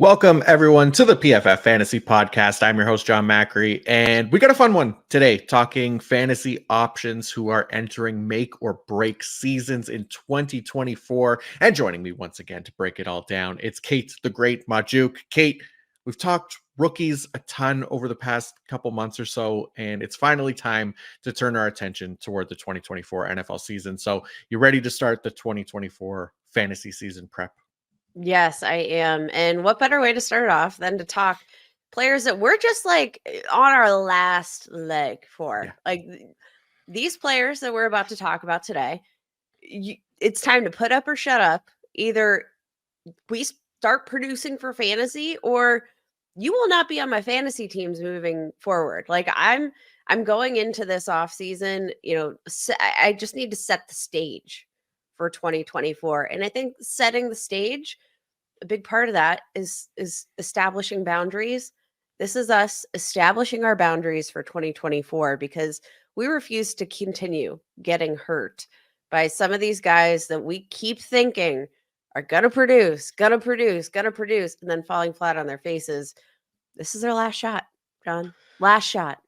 Welcome, everyone, to the PFF Fantasy Podcast. I'm your host, Jon Macri, and we got a fun one today talking fantasy options who are entering make or break seasons in 2024. And joining me once again to break it all down, it's Kate the Great Magdziuk. Kate, we've talked rookies a ton over the past couple months or so, and it's finally time to turn our attention toward the 2024 NFL season. So, you ready to start the 2024 fantasy season prep? Yes, I am. And what better way to start it off than to talk players that we're just on our last leg for? Yeah. These players that we're about to talk about today, it's time to put up or shut up. Either we start producing for fantasy or you will not be on my fantasy teams moving forward. I'm going into this off season, I just need to set the stage for 2024. And I think setting the stage, a big part of that is establishing boundaries. This is us establishing our boundaries for 2024 because we refuse to continue getting hurt by some of these guys that we keep thinking are gonna produce, and then falling flat on their faces. This is their last shot, Jon. Last shot.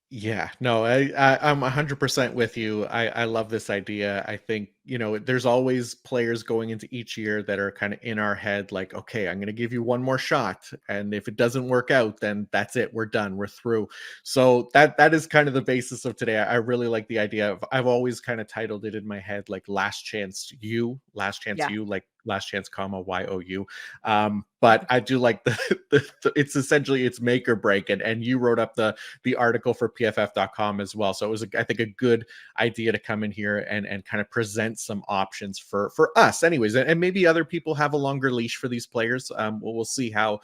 Yeah, no, I'm 100% with you. I love this idea. I think, there's always players going into each year that are kind of in our head, like, okay, I'm going to give you one more shot. And if it doesn't work out, then that's it. We're done. We're through. So that is kind of the basis of today. I really like the idea of, I've always kind of titled it in my head, like last chance you, like last chance, comma, YOU. But I do like it's essentially it's make or break. And you wrote up the article for PFF.com as well. So it was, I think, a good idea to come in here and kind of present some options for us anyways. And maybe other people have a longer leash for these players. We'll see how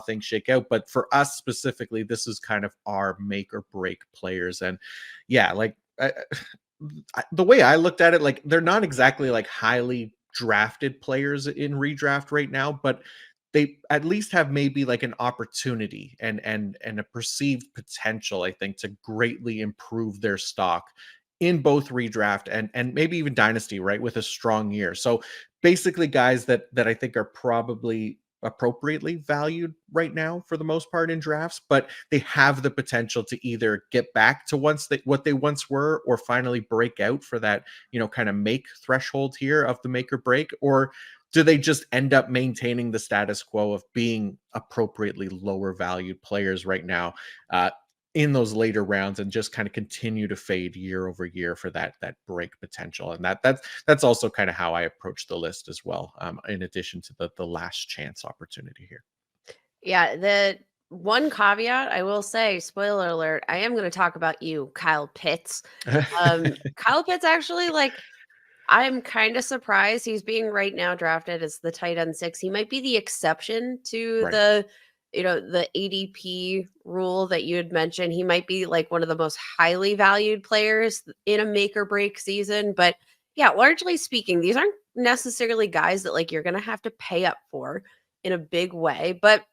things shake out. But for us specifically, this is kind of our make or break players. And yeah, the way I looked at it, like they're not exactly like highly drafted players in redraft right now, but they at least have maybe like an opportunity and a perceived potential, I think, to greatly improve their stock in both redraft and maybe even dynasty, right, with a strong year. So basically guys that I think are probably appropriately valued right now for the most part in drafts, but they have the potential to either get back to what they once were, or finally break out for that, kind of make threshold here of the make or break, or do they just end up maintaining the status quo of being appropriately lower valued players right now in those later rounds and just kind of continue to fade year over year for that break potential? And that's also kind of how I approach the list as well, in addition to the last chance opportunity here. Yeah, the one caveat I will say, spoiler alert, I am going to talk about you, Kyle Pitts. Kyle Pitts actually, I'm kind of surprised he's being right now drafted as the tight end 6. He might be the exception to Right. the ADP rule that you had mentioned. He might be like one of the most highly valued players in a make or break season. But yeah, largely speaking, these aren't necessarily guys that you're going to have to pay up for in a big way. But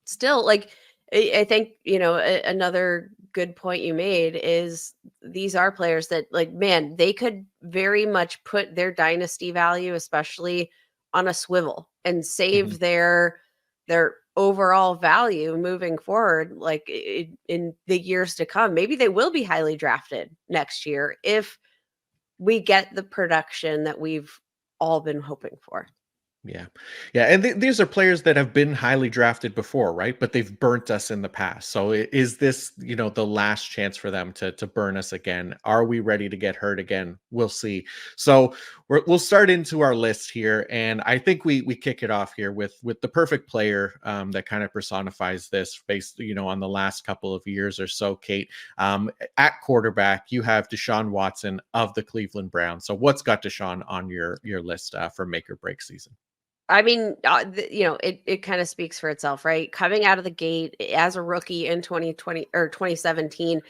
still, I think, another good point you made is these are players that, man, they could very much put their dynasty value, especially, on a swivel and save their overall value moving forward, in the years to come. Maybe they will be highly drafted next year if we get the production that we've all been hoping for. Yeah. Yeah. And these are players that have been highly drafted before, right? But they've burnt us in the past. So is this, the last chance for them to burn us again? Are we ready to get hurt again? We'll see. So we'll start into our list here. And I think we kick it off here with the perfect player that kind of personifies this based, on the last couple of years or so, Kate. At quarterback, you have Deshaun Watson of the Cleveland Browns. So what's got Deshaun on your list for make or break season? I mean, it kind of speaks for itself, right? Coming out of the gate as a rookie in 2020 or 2017,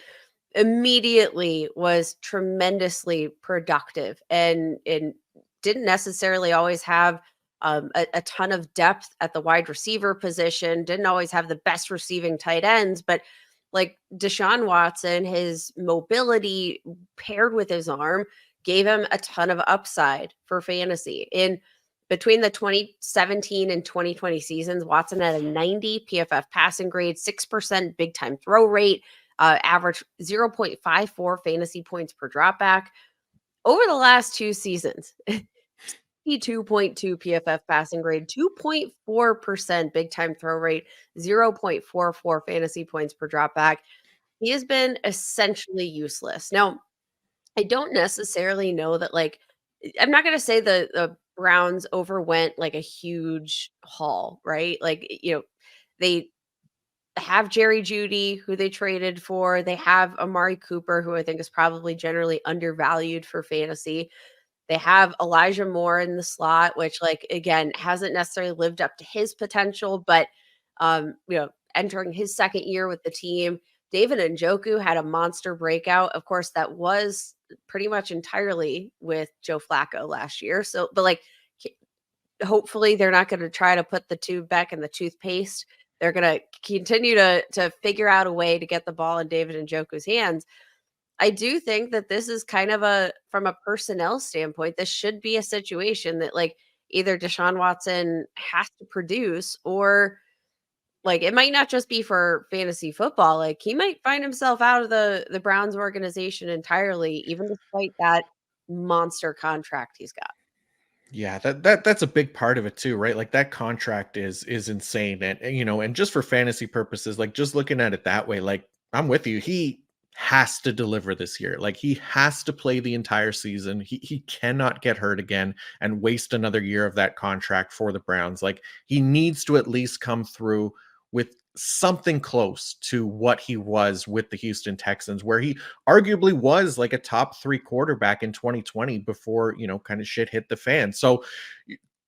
immediately was tremendously productive and didn't necessarily always have a ton of depth at the wide receiver position, didn't always have the best receiving tight ends, but like Deshaun Watson, his mobility paired with his arm gave him a ton of upside for fantasy. And Between the 2017 and 2020 seasons, Watson had a 90 PFF passing grade, 6% big time throw rate, average 0.54 fantasy points per dropback. Over the last 2 seasons, 2.2 PFF passing grade, 2.4% big time throw rate, 0.44 fantasy points per dropback. He has been essentially useless. Now, I don't necessarily know that, like, I'm not gonna say the Browns overwent like a huge haul, right? Like, they have Jerry Jeudy, who they traded for. They have Amari Cooper, who I think is probably generally undervalued for fantasy. They have Elijah Moore in the slot, which, like, again, hasn't necessarily lived up to his potential, but entering his second year with the team. David Njoku had a monster breakout. Of course, that was pretty much entirely with Joe Flacco last year. So, but like, hopefully they're not going to try to put the tube back in the toothpaste. They're going to continue to figure out a way to get the ball in David Njoku's hands. I do think that this is kind of from a personnel standpoint, this should be a situation that, like, either Deshaun Watson has to produce, or like, it might not just be for fantasy football. Like, he might find himself out of the Browns organization entirely, even despite that monster contract he's got. Yeah, that's a big part of it too, right? Like that contract is insane, and just for fantasy purposes, like just looking at it that way, like I'm with you. He has to deliver this year. Like he has to play the entire season. He cannot get hurt again and waste another year of that contract for the Browns. Like he needs to at least come through with something close to what he was with the Houston Texans, where he arguably was like a top 3 quarterback in 2020 before, kind of shit hit the fan. So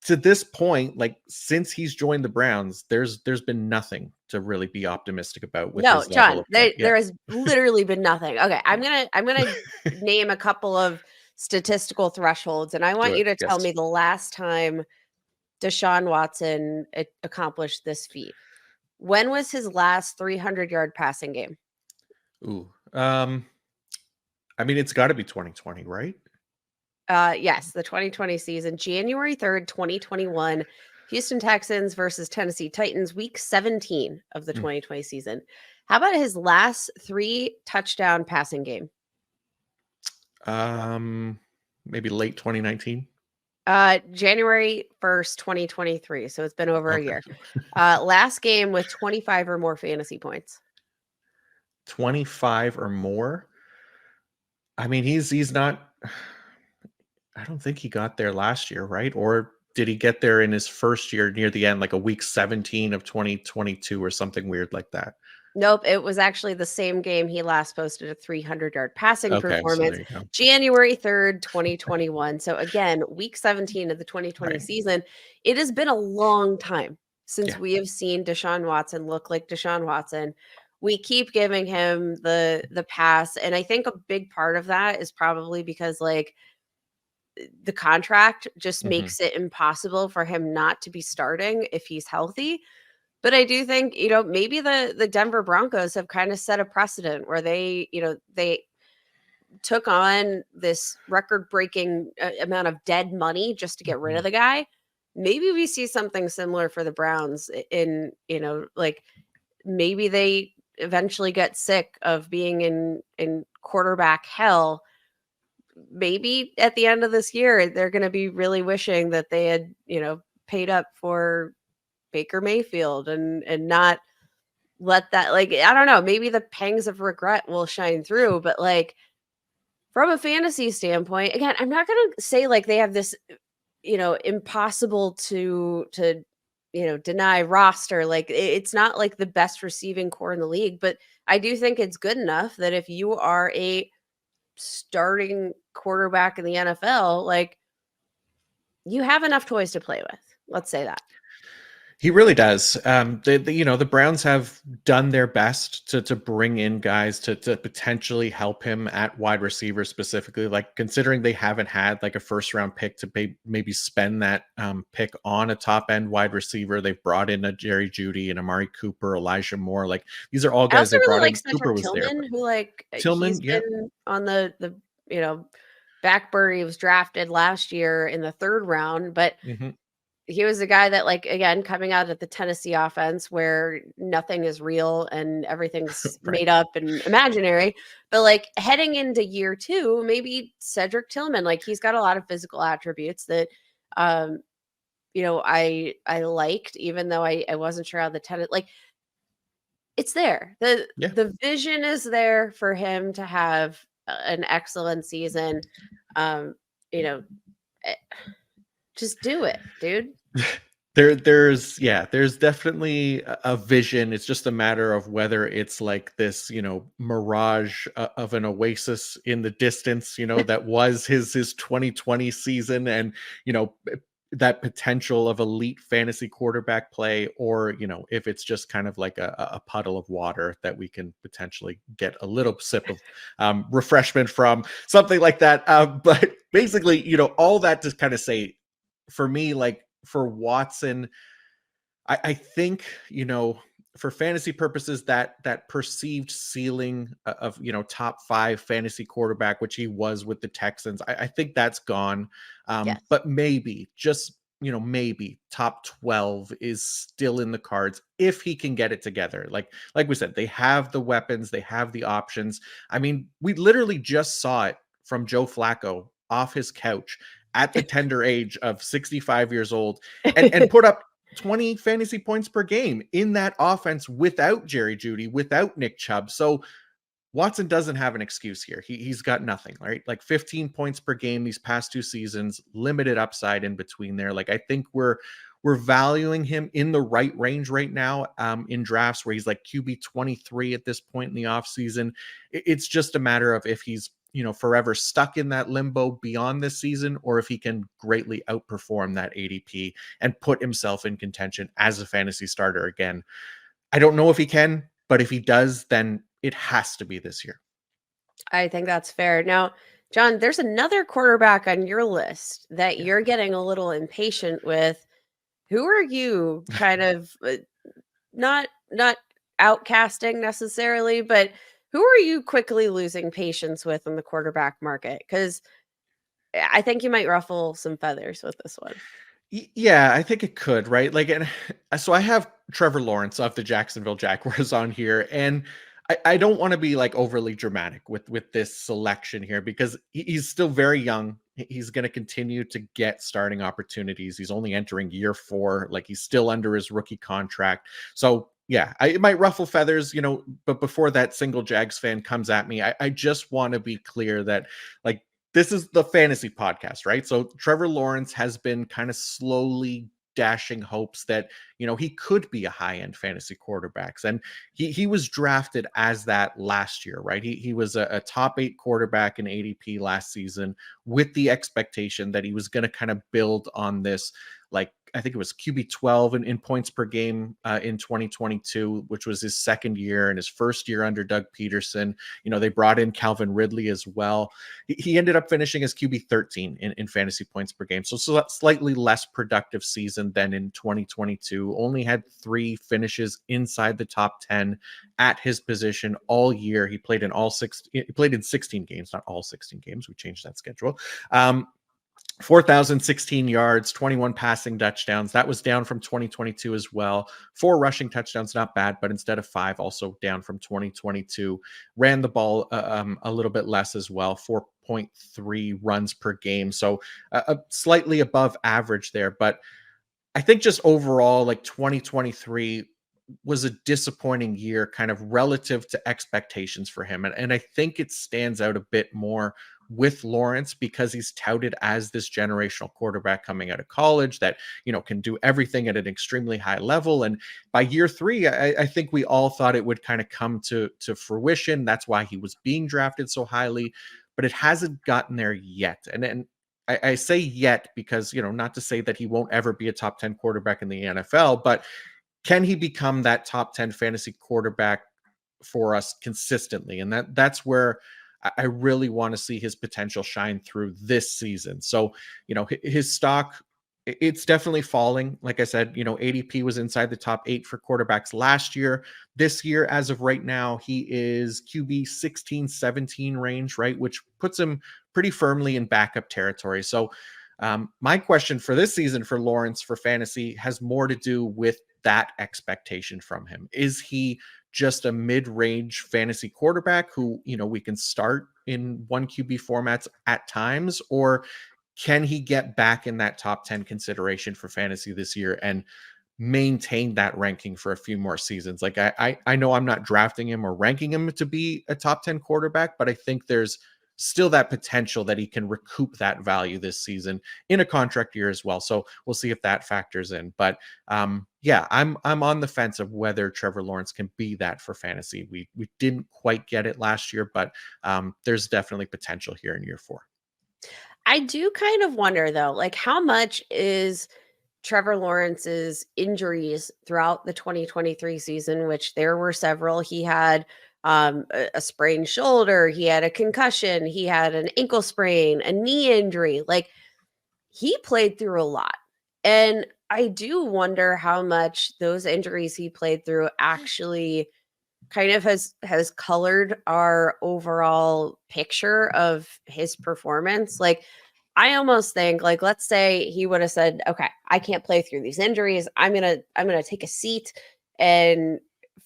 to this point, like since he's joined the Browns, there's been nothing to really be optimistic about with No, his level John, of play. there has literally been nothing. Okay, I'm gonna name a couple of statistical thresholds, and I Do want it. you to tell Yes. me the last time Deshaun Watson accomplished this feat. When was his last 300-yard passing game? Ooh. I mean, it's got to be 2020, right? Yes, the 2020 season, January 3rd, 2021, Houston Texans versus Tennessee Titans, week 17 of the Mm. 2020 season. How about his last 3 touchdown passing game? Maybe late 2019. January 1st, 2023. So it's been over a Okay. year. Last game with 25 or more fantasy points. 25 or more. I mean, he's not. I don't think he got there last year, right? Or did he get there in his first year near the end, like a week 17 of 2022 or something weird like that? Nope, it was actually the same game he last posted a 300-yard passing Okay, so performance, there you go. January 3rd, 2021. So again, week 17 of the 2020 Right. season. It has been a long time since Yeah. we have seen Deshaun Watson look like Deshaun Watson. We keep giving him the pass, and I think a big part of that is probably because, like, the contract just Mhm. makes it impossible for him not to be starting if he's healthy. But I do think, maybe the Denver Broncos have kind of set a precedent where they took on this record-breaking amount of dead money just to get rid of Mhm. the guy. Maybe we see something similar for the Browns in, like, maybe they eventually get sick of being in quarterback hell. Maybe at the end of this year, they're going to be really wishing that they had, paid up for Baker Mayfield and not let that, like, I don't know, maybe the pangs of regret will shine through, but, like, from a fantasy standpoint, again, I'm not gonna say, like, they have this, impossible to deny roster. Like, it's not like the best receiving core in the league, but I do think it's good enough that if you are a starting quarterback in the NFL, like, you have enough toys to play with. Let's say that. He really does. The Browns have done their best to bring in guys to potentially help him at wide receiver specifically. Like considering they haven't had like a first round pick to maybe spend that pick on a top end wide receiver. They've brought in a Jerry Jeudy and Amari Cooper, Elijah Moore. Like these are all I guys also they really brought like in. Cedric Cooper was there, Tillman, but who, like, he's Tillman, yeah. been on the back burner. He was drafted last year in the 3rd round, but Mhm. he was a guy that, like, again, coming out of the Tennessee offense where nothing is real and everything's Right. made up and imaginary. But like heading into year two, maybe Cedric Tillman, like he's got a lot of physical attributes that um I liked, even though I wasn't sure how the tennis, like, it's there. Yeah. The vision is there for him to have an excellent season. Um, you know, eh, just do it, dude. There's definitely a vision. It's just a matter of whether it's like this, mirage of an oasis in the distance, that was his 2020 season, and that potential of elite fantasy quarterback play, or if it's just kind of like a puddle of water that we can potentially get a little sip of refreshment from, something like that. But basically, all that to kind of say, for me, like, for Watson, I think, for fantasy purposes, that perceived ceiling of, top 5 fantasy quarterback, which he was with the Texans, I think that's gone. Yes. But maybe, just, maybe top 12 is still in the cards if he can get it together. Like we said, they have the weapons, they have the options. I mean, we literally just saw it from Joe Flacco off his couch at the tender age of 65 years old, and put up 20 fantasy points per game in that offense without Jerry Jeudy, without Nick Chubb. So Watson doesn't have an excuse here. He's got nothing, right? Like 15 points per game these past 2 seasons, limited upside in between there. Like, I think we're valuing him in the right range right now, in drafts where he's like QB 23 at this point in the offseason. It's just a matter of if he's forever stuck in that limbo beyond this season, or if he can greatly outperform that ADP and put himself in contention as a fantasy starter again. I don't know if he can, but if he does, then it has to be this year. I think that's fair. Now, John, there's another quarterback on your list that Yeah. you're getting a little impatient with. Who are you kind of not outcasting necessarily, but who are you quickly losing patience with in the quarterback market? Because I think you might ruffle some feathers with this one. Yeah, I think it could, right? Like, and so I have Trevor Lawrence of the Jacksonville Jaguars on here, and I don't want to be like overly dramatic with this selection here, because he's still very young. He's going to continue to get starting opportunities. He's only entering year 4, like he's still under his rookie contract. So yeah, it might ruffle feathers, but before that single Jags fan comes at me, I just want to be clear that, like, this is the fantasy podcast, right? So Trevor Lawrence has been kind of slowly dashing hopes that, he could be a high-end fantasy quarterbacks. And he was drafted as that last year, right? He was a top 8 quarterback in ADP last season, with the expectation that he was going to kind of build on this, like, I think it was QB 12 in points per game in 2022, which was his second year, and his first year under Doug Peterson. They brought in Calvin Ridley as well. He ended up finishing as QB 13 in fantasy points per game. So slightly less productive season than in 2022. Only had 3 finishes inside the top 10 at his position all year. He played in 16 games, not all 16 games. We changed that schedule. 4,016 yards, 21 passing touchdowns. That was down from 2022 as well. 4 rushing touchdowns, not bad, but instead of 5, also down from 2022. Ran the ball a little bit less as well, 4.3 runs per game. So slightly above average there. But I think just overall, like, 2023 was a disappointing year, kind of relative to expectations for him. And I think it stands out a bit more with Lawrence, because he's touted as this generational quarterback coming out of college that, can do everything at an extremely high level. And by year 3, I think we all thought it would kind of come to fruition. That's why he was being drafted so highly, but it hasn't gotten there yet. And I say yet because, not to say that he won't ever be a top 10 quarterback in the NFL, but can he become that top 10 fantasy quarterback for us consistently? And that's where I really want to see his potential shine through this season. So, his stock, it's definitely falling. Like I said, ADP was inside the top 8 for quarterbacks last year. This year, as of right now, he is QB 16, 17 range, right? Which puts him pretty firmly in backup territory. So My question for this season for Lawrence for fantasy has more to do with that expectation from him. Is he just a mid-range fantasy quarterback who, we can start in one QB formats at times, or can he get back in that top 10 consideration for fantasy this year and maintain that ranking for a few more seasons? Like I know I'm not drafting him or ranking him to be a top 10 quarterback, but I think there's still that potential that he can recoup that value this season in a contract year as well. So we'll see if that factors in. But yeah, I'm on the fence of whether Trevor Lawrence can be that for fantasy. We didn't quite get it last year, but there's definitely potential here in year 4. I do kind of wonder though, like how much is Trevor Lawrence's injuries throughout the 2023 season, which there were several. He had a sprained shoulder, he had a concussion, he had an ankle sprain, a knee injury. Like he played through a lot. And I do wonder how much those injuries he played through actually kind of has colored our overall picture of his performance. Like I almost think, like, let's say he would have said, okay, I can't play through these injuries. I'm gonna take a seat and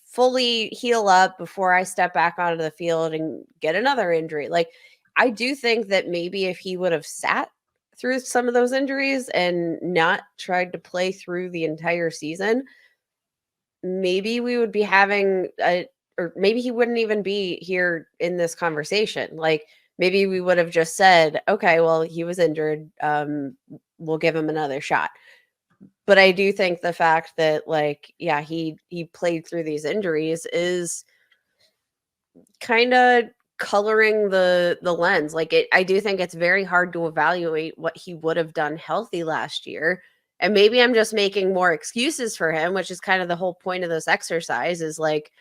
fully heal up before I step back onto the field and get another injury. Like I do think that maybe if he would have sat through some of those injuries and not tried to play through the entire season, maybe we would be having a, or maybe he wouldn't even be here in this conversation. Like maybe we would have just said, okay, well, he was injured. We'll give him another shot. But I do think the fact that, like, yeah, he played through these injuries is kind of coloring the lens. Like I do think it's very hard to evaluate what he would have done healthy last year. And maybe I'm just making more excuses for him, which is kind of the whole point of this exercise is like,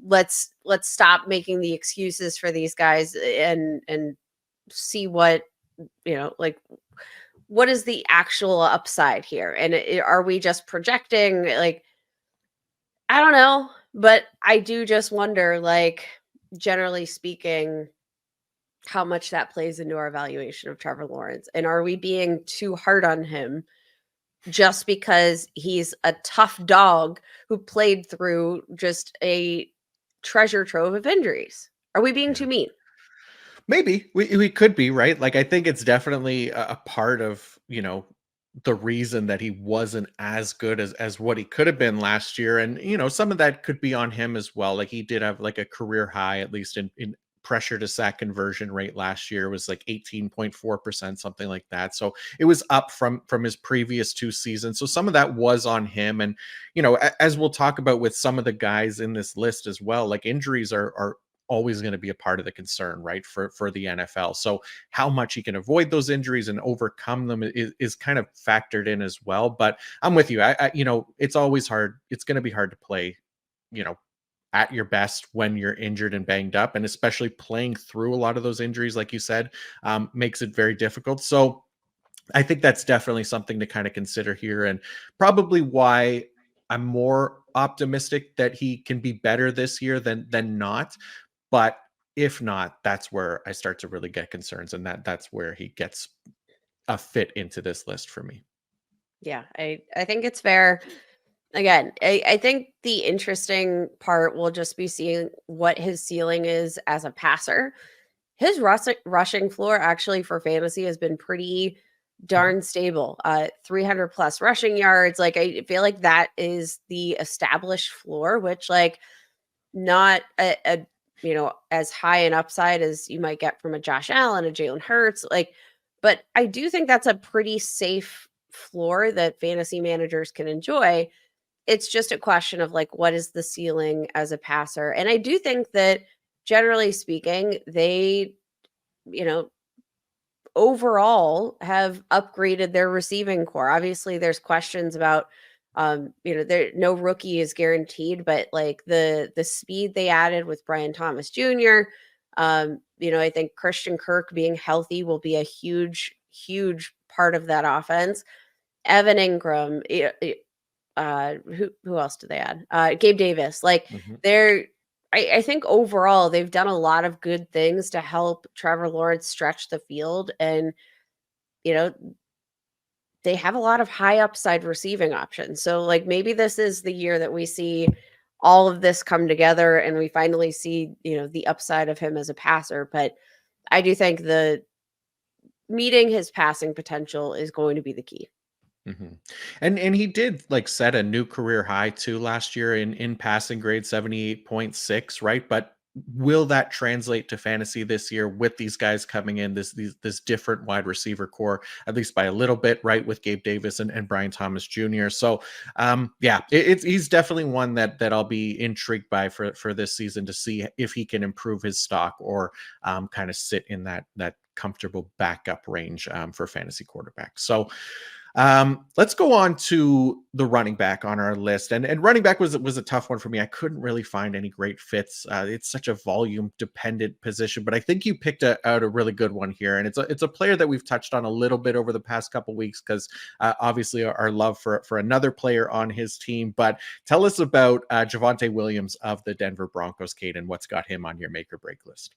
let's stop making the excuses for these guys and see what, like what is the actual upside here? And are we just projecting? Like I don't know, but I do just wonder, like, generally speaking, how much that plays into our evaluation of Trevor Lawrence. And are we being too hard on him just because he's a tough dog who played through just a treasure trove of injuries? Are we being Yeah. too mean? Maybe we could be right. Like I think it's definitely a part of the reason that he wasn't as good as what he could have been last year, and some of that could be on him as well. Like he did have like a career high, at least in pressure to sack conversion rate last year was like 18.4%, something like that. So it was up from his previous 2 seasons. So some of that was on him, and as we'll talk about with some of the guys in this list as well, like injuries are always going to be a part of the concern, right, for the NFL. So how much he can avoid those injuries and overcome them is kind of factored in as well. But I'm with you. It's always hard. It's going to be hard to play, you know, at your best when you're injured and banged up, and especially playing through a lot of those injuries, like you said, makes it very difficult. So I think that's definitely something to kind of consider here, and probably why I'm more optimistic that he can be better this year than not. But if not, that's where I start to really get concerns, and that's where he gets a fit into this list for me. Yeah, I think it's fair. Again, I think the interesting part will just be seeing what his ceiling is as a passer. His rushing floor actually for fantasy has been pretty Mhm. darn stable. 300 plus rushing yards. Like I feel like that is the established floor, which like not a as high an upside as you might get from a Josh Allen, a Jalen Hurts. Like, but I do think that's a pretty safe floor that fantasy managers can enjoy. It's just a question of like what is the ceiling as a passer. And I do think that generally speaking, they, you know, overall have upgraded their receiving core. Obviously, there's questions about there no rookie is guaranteed, but like the speed they added with Brian Thomas Jr. I think Christian Kirk being healthy will be a huge part of that offense. Evan Ingram, who else did they add? Gabe Davis. Like Mhm. they're I think overall they've done a lot of good things to help Trevor Lawrence stretch the field. And, you know, they have a lot of high upside receiving options. So like maybe this is the year that we see all of this come together and we finally see, the upside of him as a passer. But I do think the meeting his passing potential is going to be the key. Mhm. And he did like set a new career high too last year in passing grade 78.6, right? But will that translate to fantasy this year with these guys coming in, this different wide receiver core, at least by a little bit, right? With Gabe Davis and Brian Thomas Jr. So yeah, he's definitely one that I'll be intrigued by for this season to see if he can improve his stock or kind of sit in that comfortable backup range for fantasy quarterbacks. So let's go on to the running back on our list. And running back was a tough one for me. I couldn't really find any great fits. It's such a volume dependent position, but I think you picked out a really good one here. And it's a player that we've touched on a little bit over the past couple weeks because obviously our love for another player on his team. But tell us about Javonte Williams of the Denver Broncos, Kate, and what's got him on your make or break list.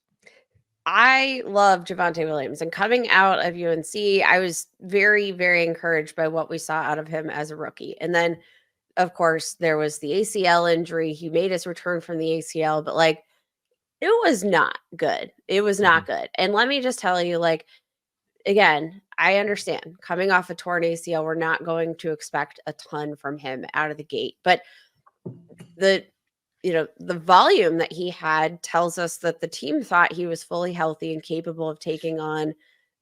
I love Javonte Williams, and coming out of UNC, I was very, very encouraged by what we saw out of him as a rookie. And then, of course, there was the ACL injury. He made his return from the ACL, but like it was not good. It was not Mhm. good. And let me just tell you, like, again, I understand coming off a torn ACL, we're not going to expect a ton from him out of the gate. But the the volume that he had tells us that the team thought he was fully healthy and capable of taking on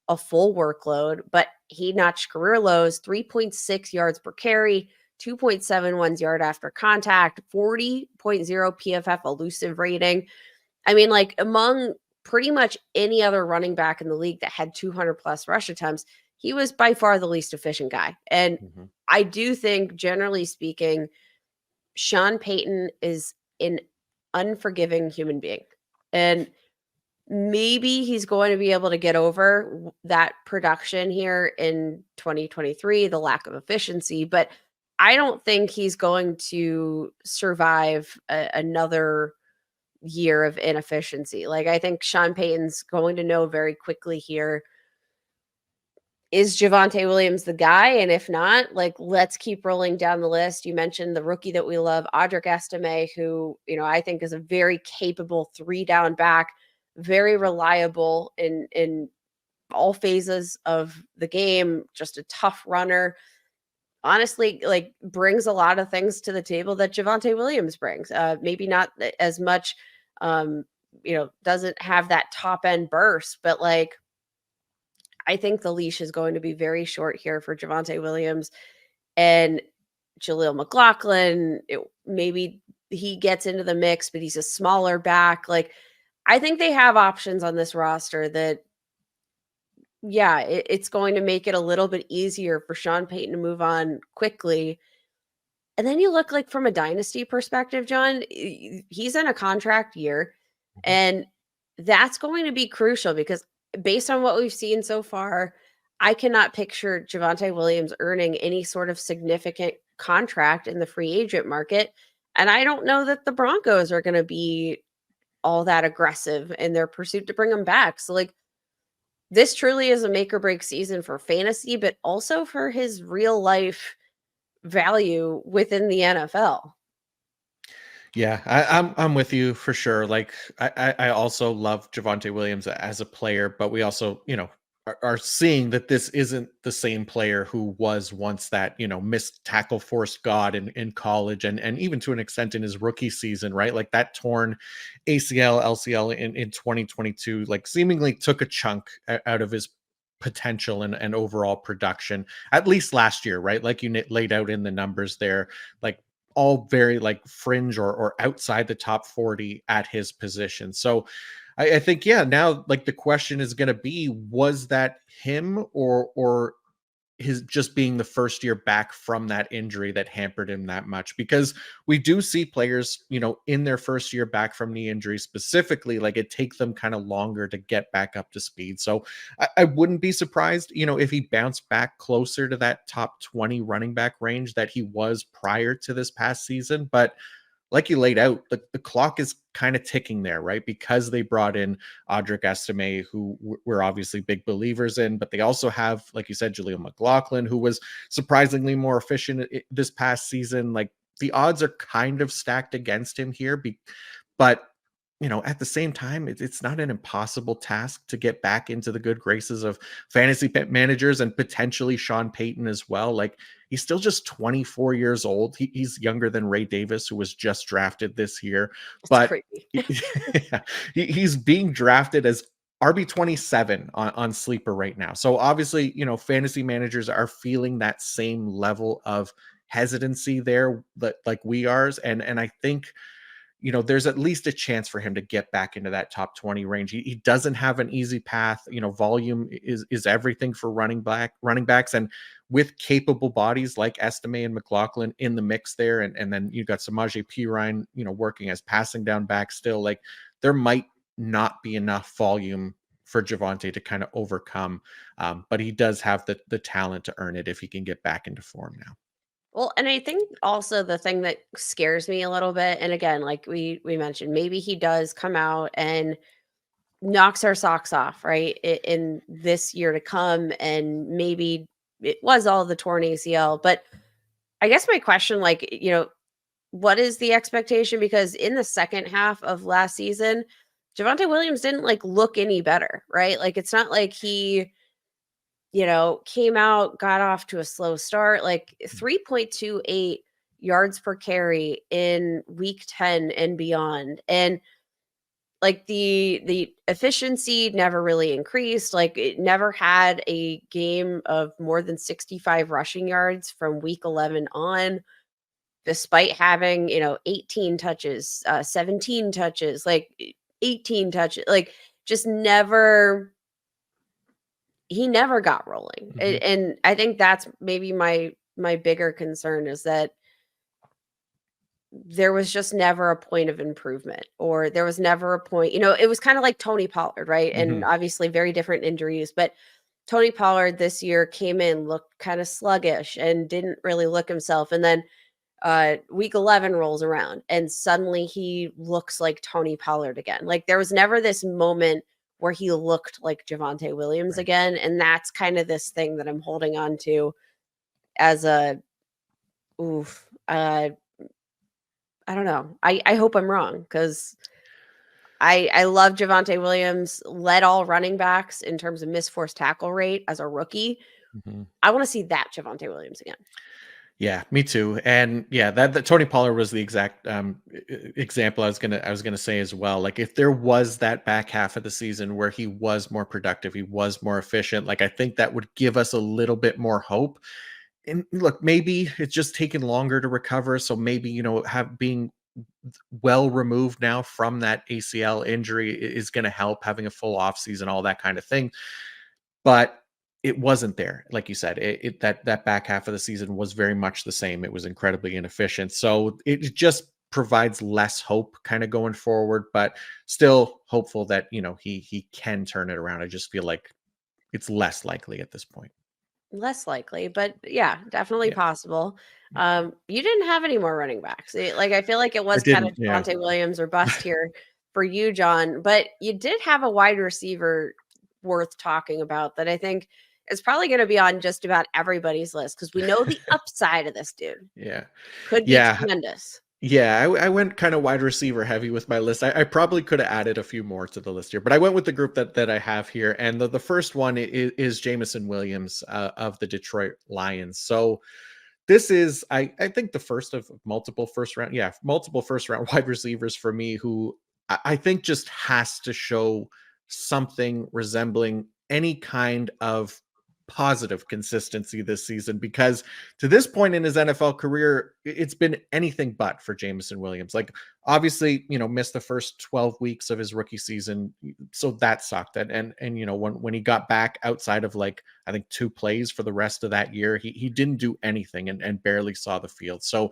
a full workload, but he notched career lows, 3.6 yards per carry, 2.71 yard after contact, 40.0 PFF elusive rating. I mean, like among pretty much any other running back in the league that had 200 plus rush attempts, he was by far the least efficient guy. And Mhm. I do think, generally speaking, Sean Payton is an unforgiving human being. And maybe he's going to be able to get over that production here in 2023, the lack of efficiency, but I don't think he's going to survive another year of inefficiency. Like, I think Sean Payton's going to know very quickly here, is Javonte Williams the guy? And if not, like, let's keep rolling down the list. You mentioned the rookie that we love, Audric Estime, who, I think is a very capable 3-down back, very reliable in all phases of the game, just a tough runner. Honestly, like, brings a lot of things to the table that Javonte Williams brings. Maybe not as much, um, doesn't have that top end burst, but like, I think the leash is going to be very short here for Javonte Williams and Jaleel McLaughlin. Maybe he gets into the mix, but he's a smaller back. Like, I think they have options on this roster that, yeah, it's going to make it a little bit easier for Sean Payton to move on quickly. And then you look, like, from a dynasty perspective, John, he's in a contract year, Mhm. and that's going to be crucial because based on what we've seen so far, I cannot picture Javonte Williams earning any sort of significant contract in the free agent market. And I don't know that the Broncos are going to be all that aggressive in their pursuit to bring him back. So, like, this truly is a make or break season for fantasy, but also for his real life value within the NFL. Yeah, I'm with you for sure. Like I also love Javonte Williams as a player, but we also, are seeing that this isn't the same player who was once that, missed tackle force god in college and even to an extent in his rookie season, right? Like that torn ACL, LCL in 2022, like seemingly took a chunk out of his potential and overall production, at least last year, right? Like you laid out in the numbers there, like all very like fringe or outside the top 40 at his position. So I think, yeah, now like the question is going to be, was that him or his just being the first year back from that injury that hampered him that much? Because we do see players, in their first year back from knee injury specifically, like it takes them kind of longer to get back up to speed. So I wouldn't be surprised, if he bounced back closer to that top 20 running back range that he was prior to this past season. But like you laid out, the clock is kind of ticking there, right? Because they brought in Audric Estime, who we're obviously big believers in, but they also have, like you said, Jaleel McLaughlin, who was surprisingly more efficient this past season. Like the odds are kind of stacked against him here, but at the same time, it's not an impossible task to get back into the good graces of fantasy managers and potentially Sean Payton as well. Like he's still just 24 years old. He's younger than Ray Davis, who was just drafted this year, It's but creepy. yeah, he's being drafted as RB27 on Sleeper right now. So obviously, fantasy managers are feeling that same level of hesitancy there that like we are. And I think there's at least a chance for him to get back into that top 20 range. He doesn't have an easy path. Volume is everything for running backs, and with capable bodies like Estime and McLaughlin in the mix there, and then you got Samaje Perine, working as passing down back still. Like there might not be enough volume for Javonte to kind of overcome, but he does have the talent to earn it if he can get back into form now. Well, and I think also the thing that scares me a little bit, and again, like we mentioned, maybe he does come out and knocks our socks off, right? In this year to come, and maybe it was all the torn ACL. But I guess my question, like, what is the expectation? Because in the second half of last season, Javonte Williams didn't like look any better, right? Like it's not like he came out, got off to a slow start, like 3.28 yards per carry in week 10 and beyond. And like the efficiency never really increased. Like it never had a game of more than 65 rushing yards from week 11 on, despite having, 18 touches, 17 touches, like 18 touches, like just never he never got rolling. And I think that's maybe my bigger concern is that there was just never a point of improvement, or there was never a point, it was kind of like Tony Pollard, right? And Mhm. obviously very different injuries, but Tony Pollard this year came in, looked kind of sluggish and didn't really look himself. And then week 11 rolls around and suddenly he looks like Tony Pollard again. Like there was never this moment where he looked like Javonte Williams Right. again. And that's kind of this thing that I'm holding on to as a oof. I don't know. I hope I'm wrong, because I love Javonte Williams, led all running backs in terms of missed forced tackle rate as a rookie. Mhm. I want to see that Javonte Williams again. Yeah, me too. And yeah, that Tony Pollard was the exact example I was gonna say as well. Like if there was that back half of the season where he was more productive, he was more efficient, like I think that would give us a little bit more hope. And look, maybe it's just taken longer to recover. So maybe, have being well removed now from that ACL injury is going to help, having a full off season, all that kind of thing. But it wasn't there. Like you said, that back half of the season was very much the same. It was incredibly inefficient. So it just provides less hope kind of going forward, but still hopeful that, he can turn it around. I just feel like it's less likely at this point. Less likely, but yeah, definitely Yeah. possible. You didn't have any more running backs. Like I feel like it I was kind of didn't. Yeah. Javonte Williams or bust here for you, John. But you did have a wide receiver worth talking about that I think is probably going to be on just about everybody's list, because we know the upside of this dude Yeah. could be Yeah. tremendous. Yeah, I went kind of wide receiver heavy with my list. I probably could have added a few more to the list here, but I went with the group that I have here. And the first one is Jameson Williams of the Detroit Lions. So this is, I think, the first of multiple multiple first round wide receivers for me, who I think just has to show something resembling any kind of positive consistency this season, because to this point in his NFL career, it's been anything but for Jameson Williams. Like obviously, missed the first 12 weeks of his rookie season. So that sucked. And when he got back outside of like, I think 2 plays for the rest of that year, he didn't do anything and barely saw the field. So,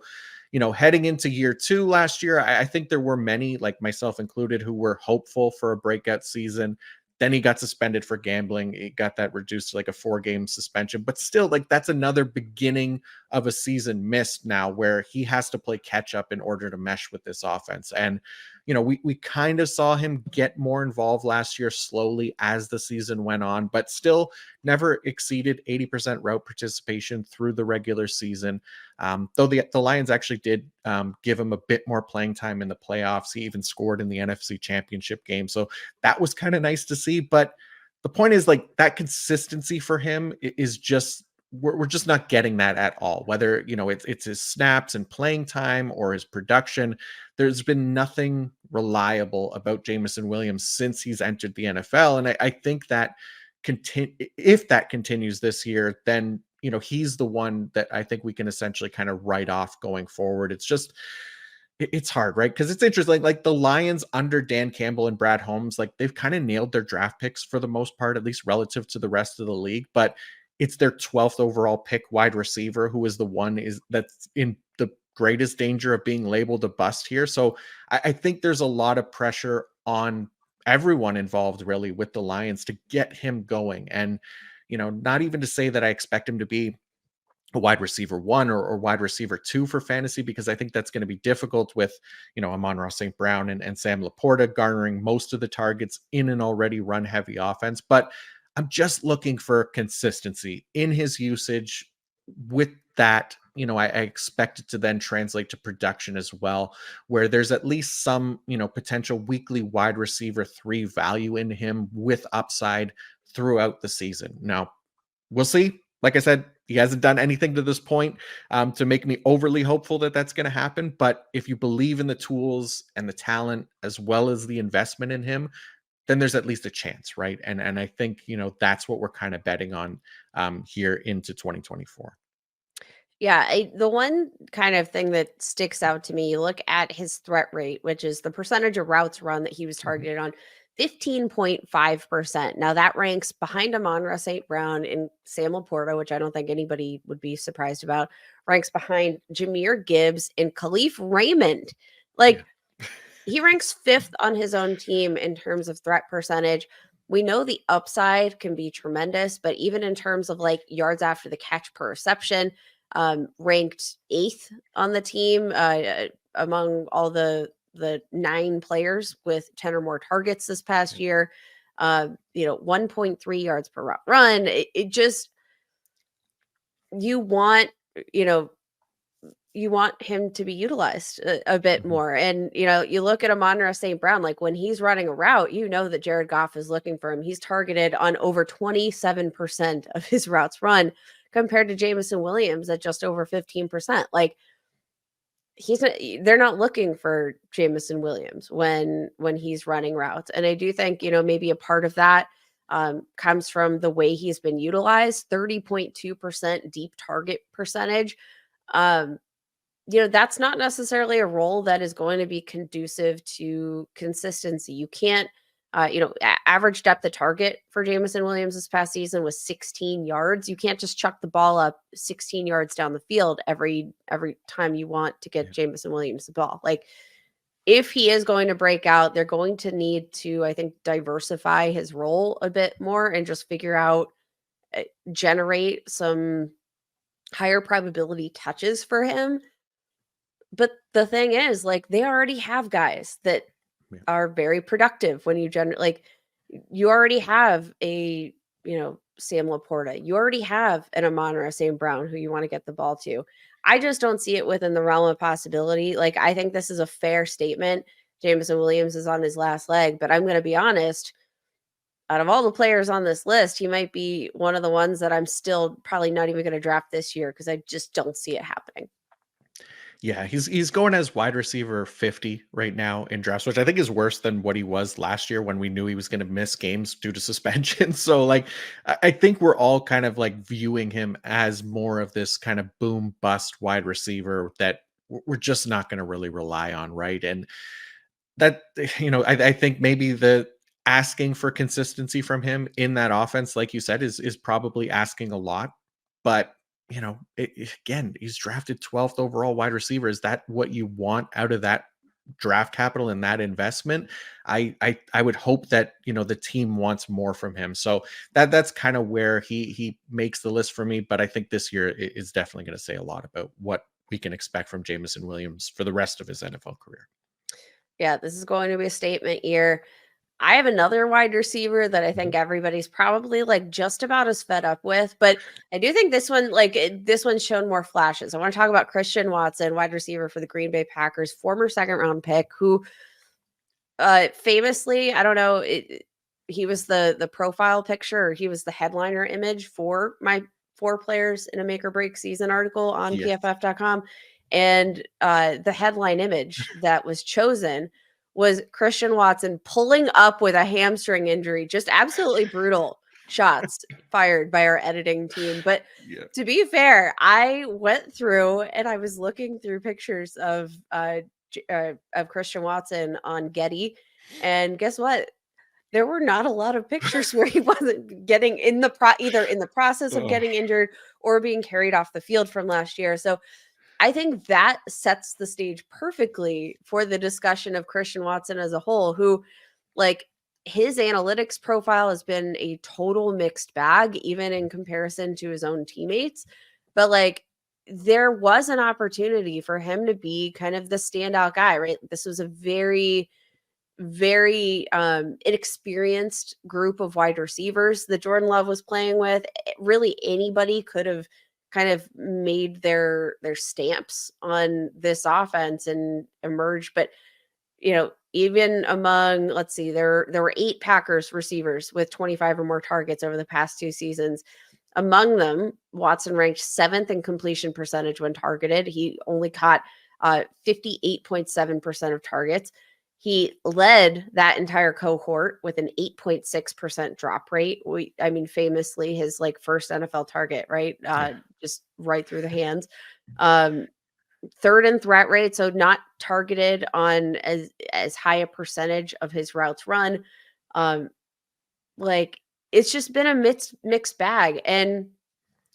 heading into year 2 last year, I think there were many, like myself included, who were hopeful for a breakout season. Then he got suspended for gambling. He got that reduced to like a 4-game suspension, but still, like, that's another beginning of a season missed now where he has to play catch up in order to mesh with this offense. And, we kind of saw him get more involved last year slowly as the season went on, but still never exceeded 80% route participation through the regular season. Though the Lions actually did give him a bit more playing time in the playoffs. He even scored in the NFC Championship game. So that was kind of nice to see. But the point is, like, that consistency for him is just, we're just not getting that at all. Whether, it's his snaps and playing time or his production, there's been nothing reliable about Jameson Williams since he's entered the NFL. And I think that if that continues this year, then he's the one that I think we can essentially kind of write off going forward. It's just, it's hard, right? Because it's interesting, like the Lions under Dan Campbell and Brad Holmes, like they've kind of nailed their draft picks for the most part, at least relative to the rest of the league. But it's their 12th overall pick wide receiver who is the one that's in the greatest danger of being labeled a bust here. So I think there's a lot of pressure on everyone involved really with the Lions to get him going. And, not even to say that I expect him to be a wide receiver 1 or wide receiver 2 for fantasy, because I think that's going to be difficult with, Amon-Ra St. Brown and Sam Laporta garnering most of the targets in an already run heavy offense. But I'm just looking for consistency in his usage. With that, I expect it to then translate to production as well, where there's at least some, potential weekly wide receiver 3 value in him with upside throughout the season. Now, we'll see. Like I said, he hasn't done anything to this point to make me overly hopeful that that's going to happen. But if you believe in the tools and the talent as well as the investment in him, then there's at least a chance, right? And I think that's what we're kind of betting on here into 2024. Yeah, the one kind of thing that sticks out to me, you look at his threat rate, which is the percentage of routes run that he was Mhm. targeted on, 15.5%. Now that ranks behind Amon-Ra St. Brown and Sam Laporta, which I don't think anybody would be surprised about, ranks behind Jahmyr Gibbs and Khalif Raymond. Yeah. Like, he ranks 5th on his own team in terms of threat percentage. We know the upside can be tremendous, but even in terms of like yards after the catch per reception, ranked 8th on the team among all the 9 players with 10 or more targets this past year. 1.3 yards per route run. It just, you want, you know, you want him to be utilized a bit Mhm. more. And, you look at Amon-Ra St. Brown, like when he's running a route, that Jared Goff is looking for him. He's targeted on over 27% of his routes run compared to Jameson Williams at just over 15%. Like they're not looking for Jameson Williams when he's running routes. And I do think, maybe a part of that comes from the way he's been utilized, 30.2% deep target percentage. Um, that's not necessarily a role that is going to be conducive to consistency. You can't, average depth of target for Jameson Williams this past season was 16 yards. You can't just chuck the ball up 16 yards down the field every time you want to get Yeah. Jameson Williams the ball. Like, if he is going to break out, they're going to need to, I think, diversify his role a bit more and just figure out, generate some higher probability touches for him. But the thing is, like, they already have guys that Yeah. are very productive when you like, you already have a, Sam Laporta. You already have an Amon-Ra St. Brown who you want to get the ball to. I just don't see it within the realm of possibility. Like, I think this is a fair statement. Jameson Williams is on his last leg, but I'm going to be honest, out of all the players on this list, he might be one of the ones that I'm still probably not even going to draft this year because I just don't see it happening. Yeah, he's going as wide receiver 50 right now in drafts, which I think is worse than what he was last year when we knew he was going to miss games due to suspension. So, like, I think we're all kind of like viewing him as more of this kind of boom bust wide receiver that we're just not going to really rely on, right? And that, I think maybe the asking for consistency from him in that offense, like you said, is probably asking a lot. But again, he's drafted 12th overall wide receiver. Is that what you want out of that draft capital and that investment, I would hope that, you know, the team wants more from him. So that's kind of where he makes the list for me. But I think this year is definitely going to say a lot about what we can expect from Jameson Williams for the rest of his NFL career. Yeah, this is going to be a statement year. I have another wide receiver that I think Mhm. everybody's probably like just about as fed up with, but I do think this one, like this one's shown more flashes. I want to talk about Christian Watson, wide receiver for the Green Bay Packers, former second round pick, who famously, I don't know, he was the profile picture, or he was the headliner image for my four players in a make or break season article on Yes. pff.com. And the headline image that was chosen was Christian Watson pulling up with a hamstring injury. Just absolutely brutal shots fired by our editing team. But Yeah. to be fair, I went through and I was looking through pictures of Christian Watson on Getty, and guess what? There were not a lot of pictures where he wasn't getting in the either in the process of Oh, getting injured or being carried off the field from last year. So I think that sets the stage perfectly for the discussion of Christian Watson as a whole, who, like, his analytics profile has been a total mixed bag, even in comparison to his own teammates. But, like, there was an opportunity for him to be kind of the standout guy, right? This was a very, very inexperienced group of wide receivers that Jordan Love was playing with. Really, anybody could have kind of made their stamps on this offense and emerged. But you know, even among, let's see, there were 8 Packers receivers with 25 or more targets over the past 2 seasons. Among them, Watson ranked 7th in completion percentage when targeted. He only caught 58.7% of targets. He led that entire cohort with an 8.6% drop rate. I mean, famously, his like first NFL target, right? yeah. Just right through the hands. Um, Third in threat rate, so not targeted on as high a percentage of his routes run. Um, like it's just been a mixed bag, and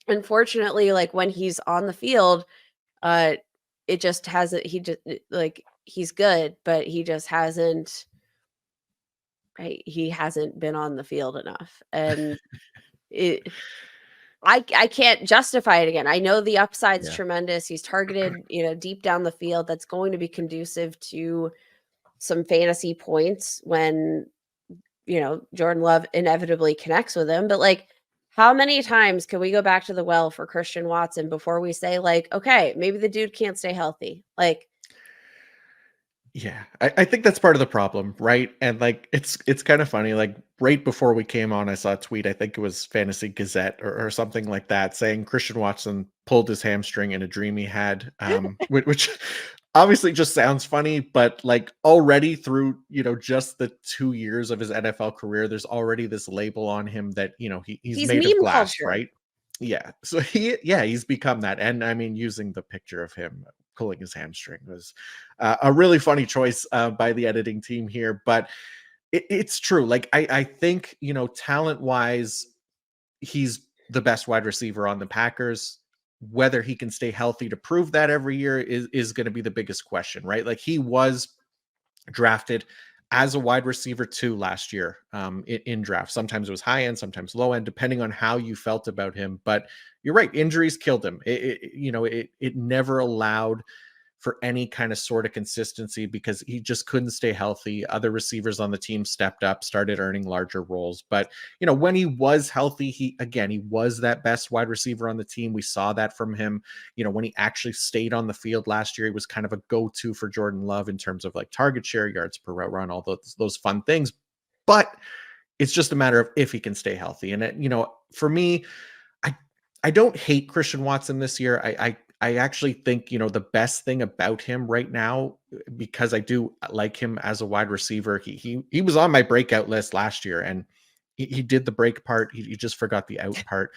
unfortunately, like when he's on the field, uh, it just hasn't. Like he's good, but he just hasn't. Right, he hasn't been on the field enough, and it I can't justify it again. I know the upside's Yeah. tremendous. He's targeted, you know, deep down the field. That's going to be conducive to some fantasy points when, you know, Jordan Love inevitably connects with him. But like, how many times can we go back to the well for Christian Watson before we say, like, okay, maybe the dude can't stay healthy? Like, Yeah, I think that's part of the problem, right? And like it's kind of funny. Like right before we came on, I saw a tweet, I think it was Fantasy Gazette or something like that, saying Christian Watson pulled his hamstring in a dream he had. Which obviously just sounds funny, but like already through, you know, just the 2 years of his NFL career, there's already this label on him that, you know, he's he's made of meme glass, culture. right? Yeah. So he's become that. And I mean, using the picture of him pulling his hamstring was a really funny choice by the editing team here, but it's true. Like I think, you know, talent wise, he's the best wide receiver on the Packers. Whether he can stay healthy to prove that every year is going to be the biggest question, right? Like he was drafted as a wide receiver too last year in draft. Sometimes it was high end, sometimes low end, depending on how you felt about him. But you're right, injuries killed him. It never allowed for any kind of sort of consistency because he just couldn't stay healthy. Other receivers on the team stepped up, started earning larger roles. But, you know, when he was healthy, he was that best wide receiver on the team. We saw that from him. You know, when he actually stayed on the field last year, he was kind of a go-to for Jordan Love in terms of like target share, yards per route run, all those fun things. But it's just a matter of if he can stay healthy. And, you know, for me, I I don't hate Christian Watson this year. I actually think, you know, the best thing about him right now, because I do like him as a wide receiver. He was on my breakout list last year, and he did the break part. He just forgot the out part.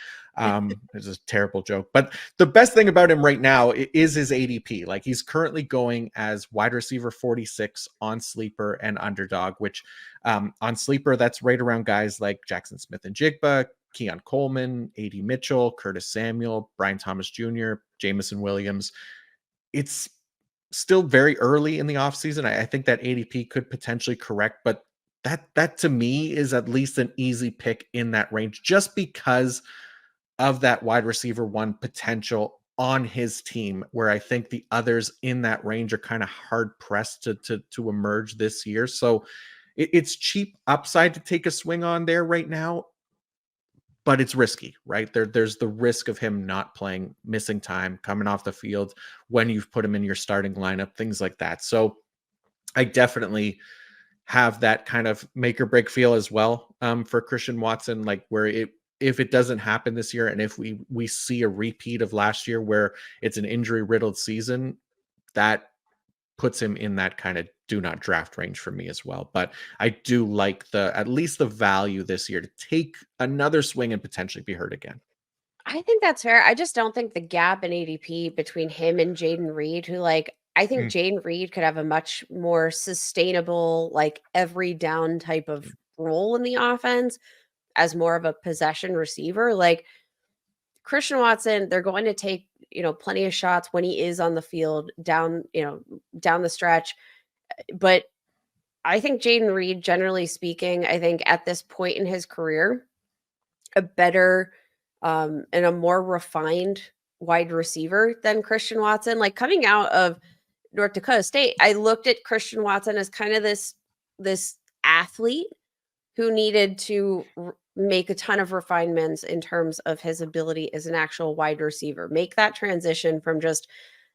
It's a terrible joke. But the best thing about him right now is his ADP. Like he's currently going as wide receiver 46 on Sleeper and Underdog, which on Sleeper, that's right around guys like Jackson Smith and Jigba, Keon Coleman, A.D. Mitchell, Curtis Samuel, Brian Thomas Jr., Jameson Williams. It's still very early in the offseason. I think that ADP could potentially correct, but that to me is at least an easy pick in that range, just because of that wide receiver one potential on his team, where I think the others in that range are kind of hard pressed to emerge this year. So it's cheap upside to take a swing on there right now, but it's risky, right? There's the risk of him not playing, missing time, coming off the field when you've put him in your starting lineup, things like that. So I definitely have that kind of make or break feel as well, for Christian Watson, like where if it doesn't happen this year, and if we see a repeat of last year where it's an injury riddled season, that puts him in that kind of do not draft range for me as well. But I do like at least the value this year to take another swing and potentially be hurt again. I think that's fair. I just don't think the gap in ADP between him and Jaden Reed, who I think Mm, Jaden Reed could have a much more sustainable, every down type of role in the offense as more of a possession receiver. Like Christian Watson, they're going to take, plenty of shots when he is on the field down, down the stretch. But I think Jaden Reed, generally speaking, I think at this point in his career, a better and a more refined wide receiver than Christian Watson. Like coming out of North Dakota State, I looked at Christian Watson as kind of this athlete who needed to make a ton of refinements in terms of his ability as an actual wide receiver. Make that transition from just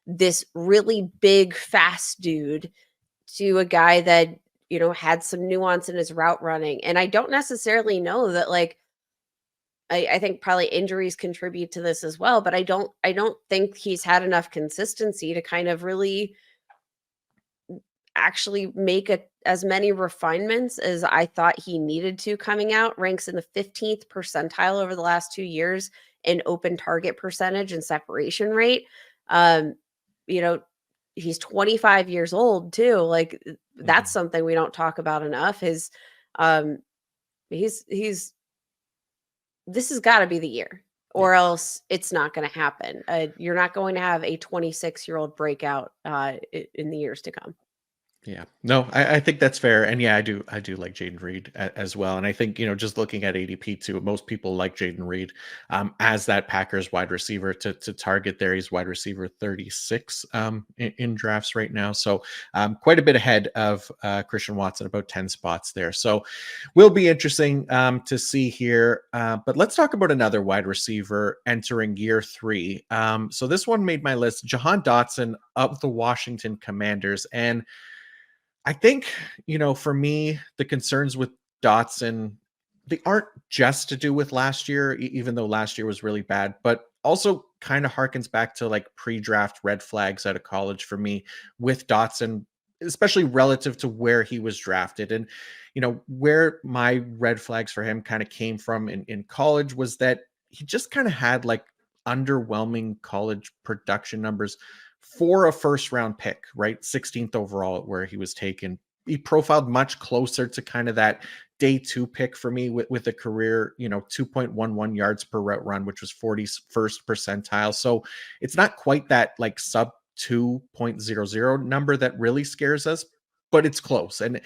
this really big, fast dude to a guy that, had some nuance in his route running. And I don't necessarily know that I think probably injuries contribute to this as well, but I don't think he's had enough consistency to kind of really actually make as many refinements as I thought he needed to coming out. Ranks in the 15th percentile over the last 2 years in open target percentage and separation rate. Um, you know, he's 25 years old too. Like that's mhm. something we don't talk about enough. Um he's this has got to be the year, Yeah. or else it's not going to happen. You're not going to have a 26-year-old breakout in the years to come. Yeah, no, I think that's fair, and yeah, I do like Jaden Reed as well, and I think just looking at ADP too, most people like Jaden Reed as that Packers wide receiver to target there. He's wide receiver 36 in drafts right now, so quite a bit ahead of Christian Watson, about 10 spots there. So will be interesting to see here. But let's talk about another wide receiver entering year three. So this one made my list: Jahan Dotson of the Washington Commanders, and I think, for me, the concerns with Dotson, they aren't just to do with last year, even though last year was really bad, but also kind of harkens back to like pre-draft red flags out of college for me with Dotson, especially relative to where he was drafted. And, where my red flags for him kind of came from in college was that he just kind of had like underwhelming college production numbers for a first round pick, right? 16th overall where he was taken. He profiled much closer to kind of that day two pick for me with a career, 2.11 yards per route run, which was 41st percentile. So it's not quite that like sub 2.00 number that really scares us, but it's close. And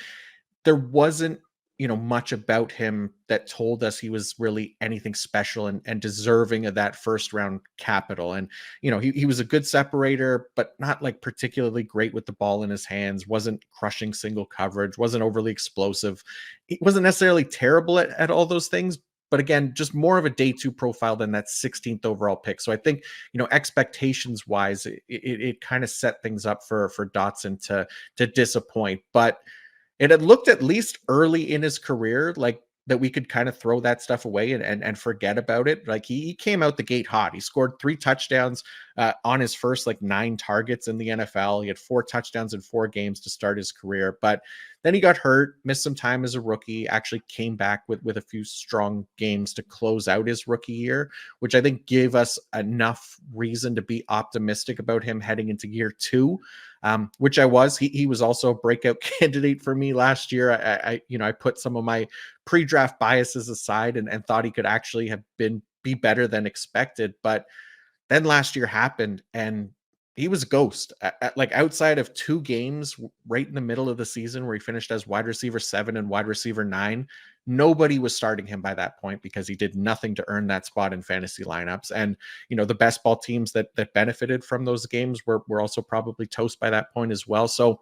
there wasn't much about him that told us he was really anything special and deserving of that first round capital. And he was a good separator, but not like particularly great with the ball in his hands, wasn't crushing single coverage, wasn't overly explosive. He wasn't necessarily terrible at all those things, but again, just more of a day two profile than that 16th overall pick. So I think, expectations wise, it kind of set things up for Dotson to disappoint. But it had looked, at least early in his career, like that we could kind of throw that stuff away and forget about it. Like he came out the gate hot. He scored 3 touchdowns on his first like 9 targets in the NFL. He had 4 touchdowns in 4 games to start his career, but then he got hurt, missed some time as a rookie, actually came back with a few strong games to close out his rookie year, which I think gave us enough reason to be optimistic about him heading into year 2. Which I was. He was also a breakout candidate for me last year. I put some of my pre-draft biases aside and thought he could actually be better than expected. But then last year happened, and he was a ghost. Like outside of 2 games right in the middle of the season where he finished as wide receiver 7 and wide receiver 9, nobody was starting him by that point because he did nothing to earn that spot in fantasy lineups. And the best ball teams that benefited from those games were also probably toast by that point as well. So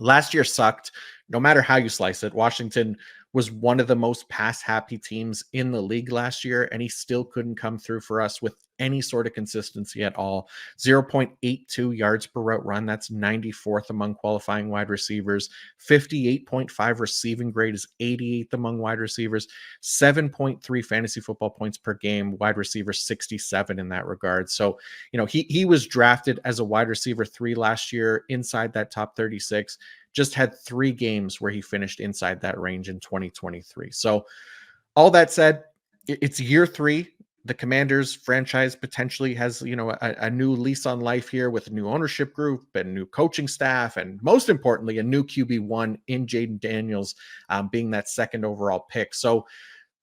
last year sucked, no matter how you slice it. Washington was one of the most pass happy teams in the league last year, and he still couldn't come through for us with any sort of consistency at all. 0.82 yards per route run. That's 94th among qualifying wide receivers. 58.5 receiving grade is 88th among wide receivers. 7.3 fantasy football points per game. Wide receiver 67 in that regard. So, he was drafted as a wide receiver 3 last year inside that top 36. Just had 3 games where he finished inside that range in 2023. So all that said, it's year 3. The Commanders franchise potentially has, a new lease on life here with a new ownership group and new coaching staff. And most importantly, a new QB1 in Jaden Daniels, being that 2nd overall pick. So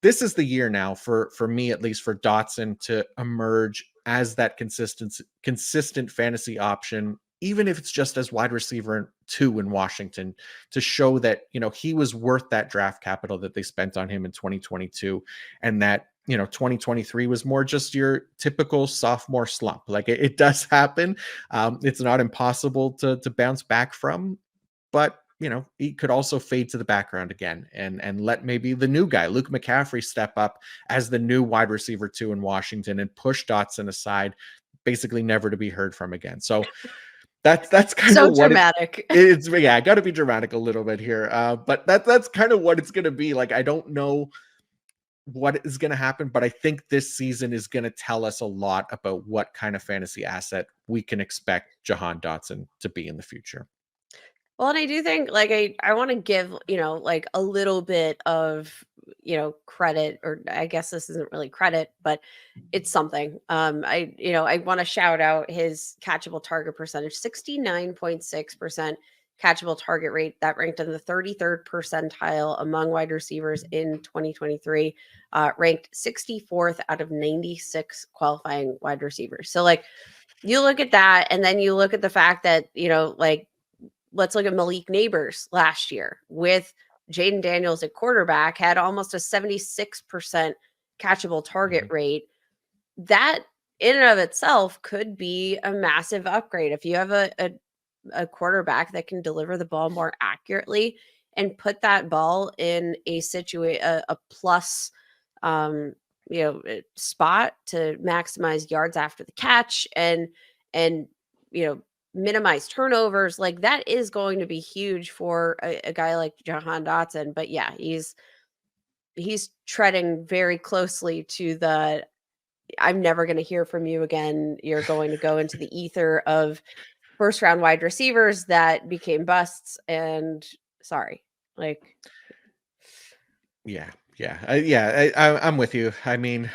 this is the year now for me, at least, for Dotson to emerge as that consistent fantasy option, even if it's just as wide receiver 2 in Washington, to show that, he was worth that draft capital that they spent on him in 2022. And that, 2023 was more just your typical sophomore slump. Like it does happen. It's not impossible to bounce back from, but he could also fade to the background again and let maybe the new guy, Luke McCaffrey, step up as the new wide receiver 2 in Washington and push Dotson aside, basically never to be heard from again. So that's kind So of what dramatic. it's. Yeah, I got to be dramatic a little bit here. But that's kind of what it's going to be. Like, I don't know what is going to happen, but I think this season is going to tell us a lot about what kind of fantasy asset we can expect Jahan Dotson to be in the future. Well, and I do think, like, I want to give, like a little bit of, credit, or I guess this isn't really credit, but it's something. I want to shout out his catchable target percentage, 69.6% catchable target rate. That ranked in the 33rd percentile among wide receivers in 2023, ranked 64th out of 96 qualifying wide receivers. So, like, you look at that, and then you look at the fact that, like, let's look at Malik Neighbors last year with Jaden Daniels at quarterback, had almost a 76% catchable target rate. That in and of itself could be a massive upgrade. If you have a quarterback that can deliver the ball more accurately and put that ball in a plus, spot to maximize yards after the catch and minimize turnovers, like that is going to be huge for a guy like Jahan Dotson. But yeah, he's treading very closely to the I'm never going to hear from you again. You're going to go into the ether of first round wide receivers that became busts. And sorry, like, Yeah. I'm with you. I mean,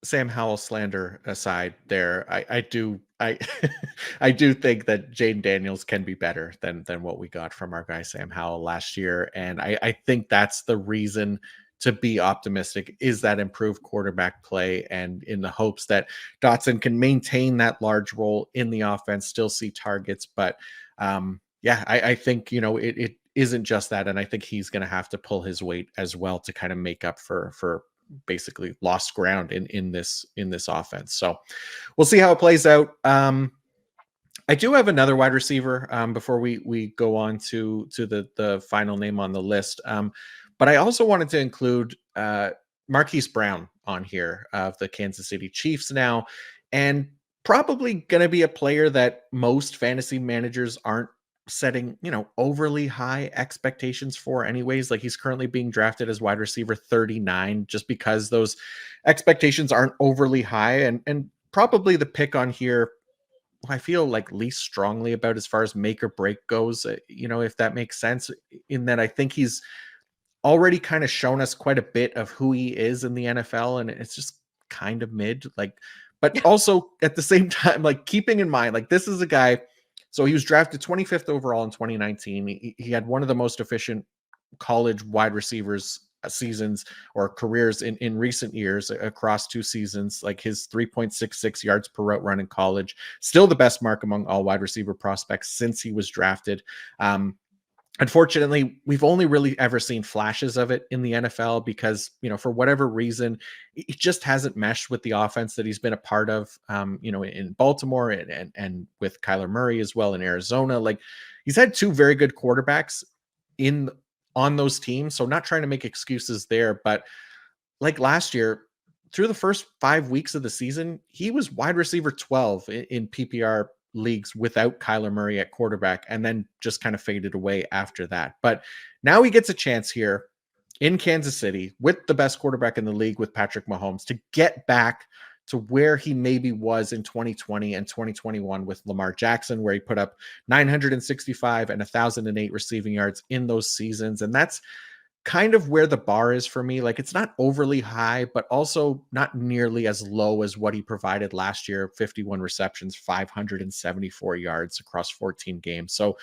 Sam Howell slander aside, there, I do I do think that Jaden Daniels can be better than what we got from our guy Sam Howell last year, and I think that's the reason to be optimistic, is that improved quarterback play, and in the hopes that Dotson can maintain that large role in the offense, still see targets, but I think it isn't just that, and I think he's going to have to pull his weight as well to kind of make up for basically lost ground in this offense. So we'll see how it plays out. I do have another wide receiver before we go on to the final name on the list. But I also wanted to include Marquise Brown on here of the Kansas City Chiefs now, and probably going to be a player that most fantasy managers aren't setting, overly high expectations for anyways. Like, he's currently being drafted as wide receiver 39 just because those expectations aren't overly high, and probably the pick on here I feel like least strongly about as far as make or break goes, if that makes sense, in that I think he's already kind of shown us quite a bit of who he is in the NFL, and it's just kind of mid, like, but also at the same time, like, keeping in mind, like, this is a guy. So he was drafted 25th overall in 2019. He had one of the most efficient college wide receivers seasons or careers in recent years across 2 seasons. Like his 3.66 yards per route run in college, still the best mark among all wide receiver prospects since he was drafted. Unfortunately, we've only really ever seen flashes of it in the NFL because, for whatever reason, it just hasn't meshed with the offense that he's been a part of, in Baltimore and with Kyler Murray as well in Arizona. Like he's had two very good quarterbacks on those teams. So not trying to make excuses there, but like last year, through the first 5 weeks of the season, he was wide receiver 12 in PPR leagues without Kyler Murray at quarterback, and then just kind of faded away after that. But now he gets a chance here in Kansas City with the best quarterback in the league with Patrick Mahomes to get back to where he maybe was in 2020 and 2021 with Lamar Jackson, where he put up 965 and 1,008 receiving yards in those seasons. And that's kind of where the bar is for me. Like it's not overly high, but also not nearly as low as what he provided last year. 51 receptions, 574 yards across 14 games. So,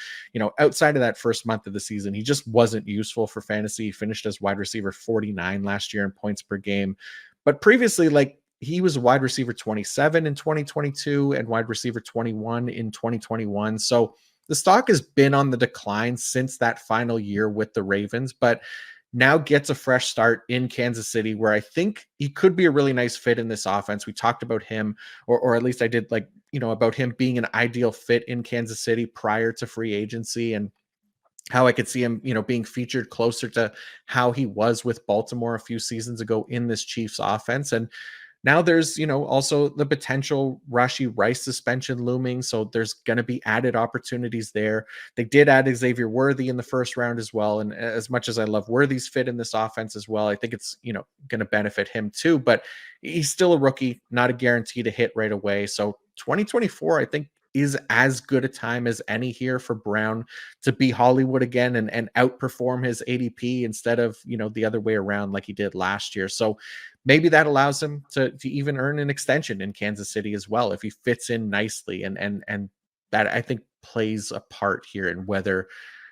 outside of that first month of the season, he just wasn't useful for fantasy. He finished as wide receiver 49 last year in points per game. But previously, like he was wide receiver 27 in 2022 and wide receiver 21 in 2021. So the stock has been on the decline since that final year with the Ravens, but now gets a fresh start in Kansas City, where I think he could be a really nice fit in this offense. We talked about him, or at least I did, about him being an ideal fit in Kansas City prior to free agency, and how I could see him, being featured closer to how he was with Baltimore a few seasons ago in this Chiefs offense. And now there's, also the potential Rashee Rice suspension looming. So there's going to be added opportunities there. They did add Xavier Worthy in the first round as well. And as much as I love Worthy's fit in this offense as well, I think it's, going to benefit him too. But he's still a rookie, not a guarantee to hit right away. So 2024, I think, is as good a time as any here for Brown to be Hollywood again and outperform his ADP instead of, the other way around like he did last year. So maybe that allows him to even earn an extension in Kansas City as well, if he fits in nicely. And that, I think, plays a part here in whether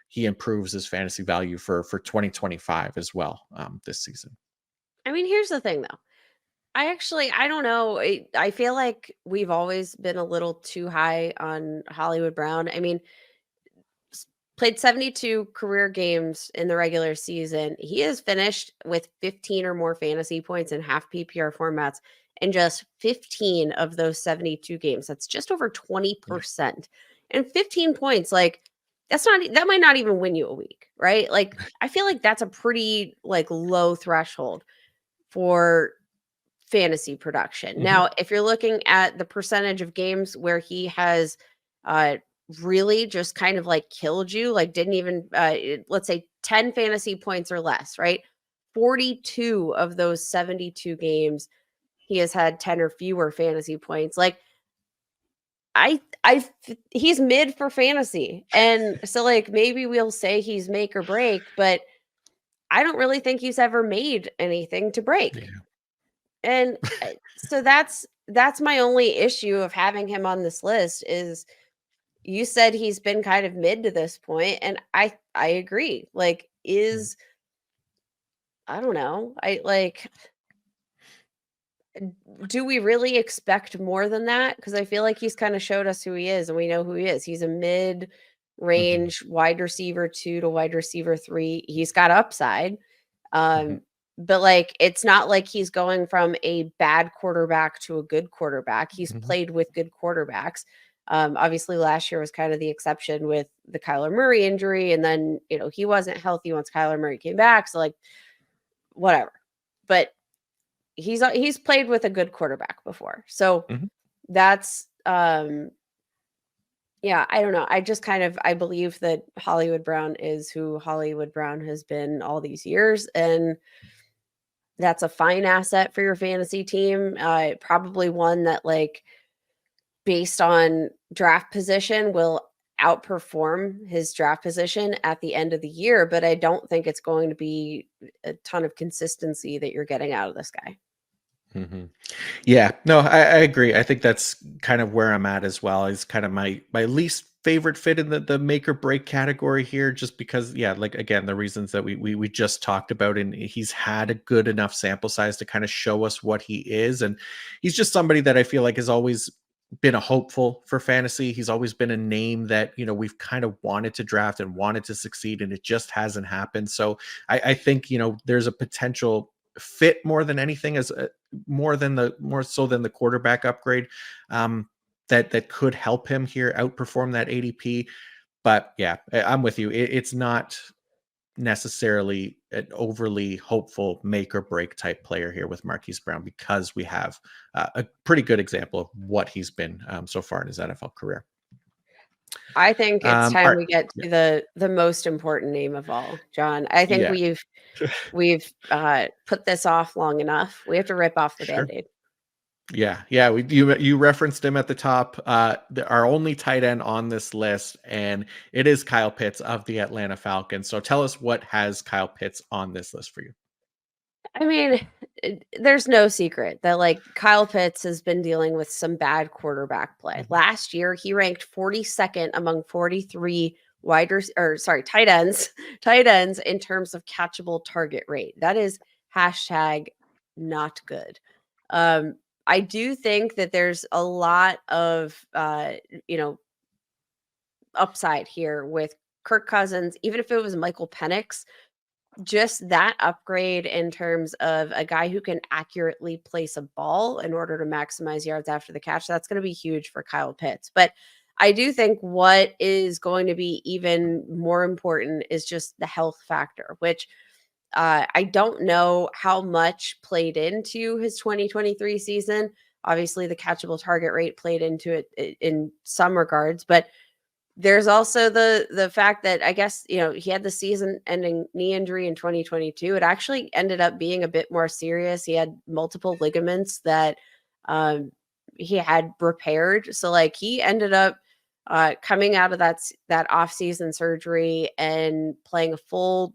he improves his fantasy value for 2025 as well this season. I mean, here's the thing though. I don't know. I feel like we've always been a little too high on Hollywood Brown. I mean, played 72 career games in the regular season. He has finished with 15 or more fantasy points in half PPR formats in just 15 of those 72 games. That's just over 20%. And 15 points, like that might not even win you a week, right? Like I feel like that's a pretty low threshold for fantasy production. Now, if you're looking at the percentage of games where he has really just kind of killed you, didn't even let's say 10 fantasy points or less, right? 42 of those 72 games he has had 10 or fewer fantasy points. He's mid for fantasy. And so maybe we'll say he's make or break, but I don't really think he's ever made anything to break. Yeah. And so that's my only issue of having him on this list is you said he's been kind of mid to this point, and I agree. I don't know. Do we really expect more than that? Because I feel like he's kind of showed us who he is, and we know who he is. He's a mid-range wide receiver 2 to wide receiver 3. He's got upside. But it's not like he's going from a bad quarterback to a good quarterback. He's played with good quarterbacks. Obviously last year was kind of the exception with the Kyler Murray injury. And then, he wasn't healthy once Kyler Murray came back. So whatever, but he's played with a good quarterback before. So that's, yeah, I don't know. I just I believe that Hollywood Brown is who Hollywood Brown has been all these years. And that's a fine asset for your fantasy team. Probably one that based on draft position will outperform his draft position at the end of the year. But I don't think it's going to be a ton of consistency that you're getting out of this guy. Yeah, no, I agree. I think that's kind of where I'm at as well. Is kind of my least favorite fit in the make or break category here, just because, yeah, like again, the reasons that we just talked about, and he's had a good enough sample size to kind of show us what he is, and he's just somebody that I feel like has always been a hopeful for fantasy. He's always been a name that, we've kind of wanted to draft and wanted to succeed, and it just hasn't happened. So I think, there's a potential fit more than anything, as more so than the quarterback upgrade, that could help him here outperform that ADP. But yeah, I'm with you. It's not necessarily an overly hopeful make or break type player here with Marquise Brown, because we have a pretty good example of what he's been so far in his NFL career. I think it's All time right. we get to the most important name of all, John. I think Yeah. we've put this off long enough. We have to rip off the Sure. Band-Aid. Yeah. You referenced him at the top. Our only tight end on this list, and it is Kyle Pitts of the Atlanta Falcons. So tell us, what has Kyle Pitts on this list for you? I mean, there's no secret that like Kyle Pitts has been dealing with some bad quarterback play. Mhm. Last year, he ranked 42nd among 43 tight ends, tight ends in terms of catchable target rate. That is hashtag not good. I do think that there's a lot of upside here with Kirk Cousins, even if it was Michael Penix, just that upgrade in terms of a guy who can accurately place a ball in order to maximize yards after the catch, that's going to be huge for Kyle Pitts. But I do think what is going to be even more important is just the health factor, which I don't know how much played into his 2023 season. Obviously, the catchable target rate played into it in some regards, but there's also the fact that I guess, he had the season-ending knee injury in 2022. It actually ended up being a bit more serious. He had multiple ligaments that he had repaired. So like he ended up coming out of that off-season surgery and playing a full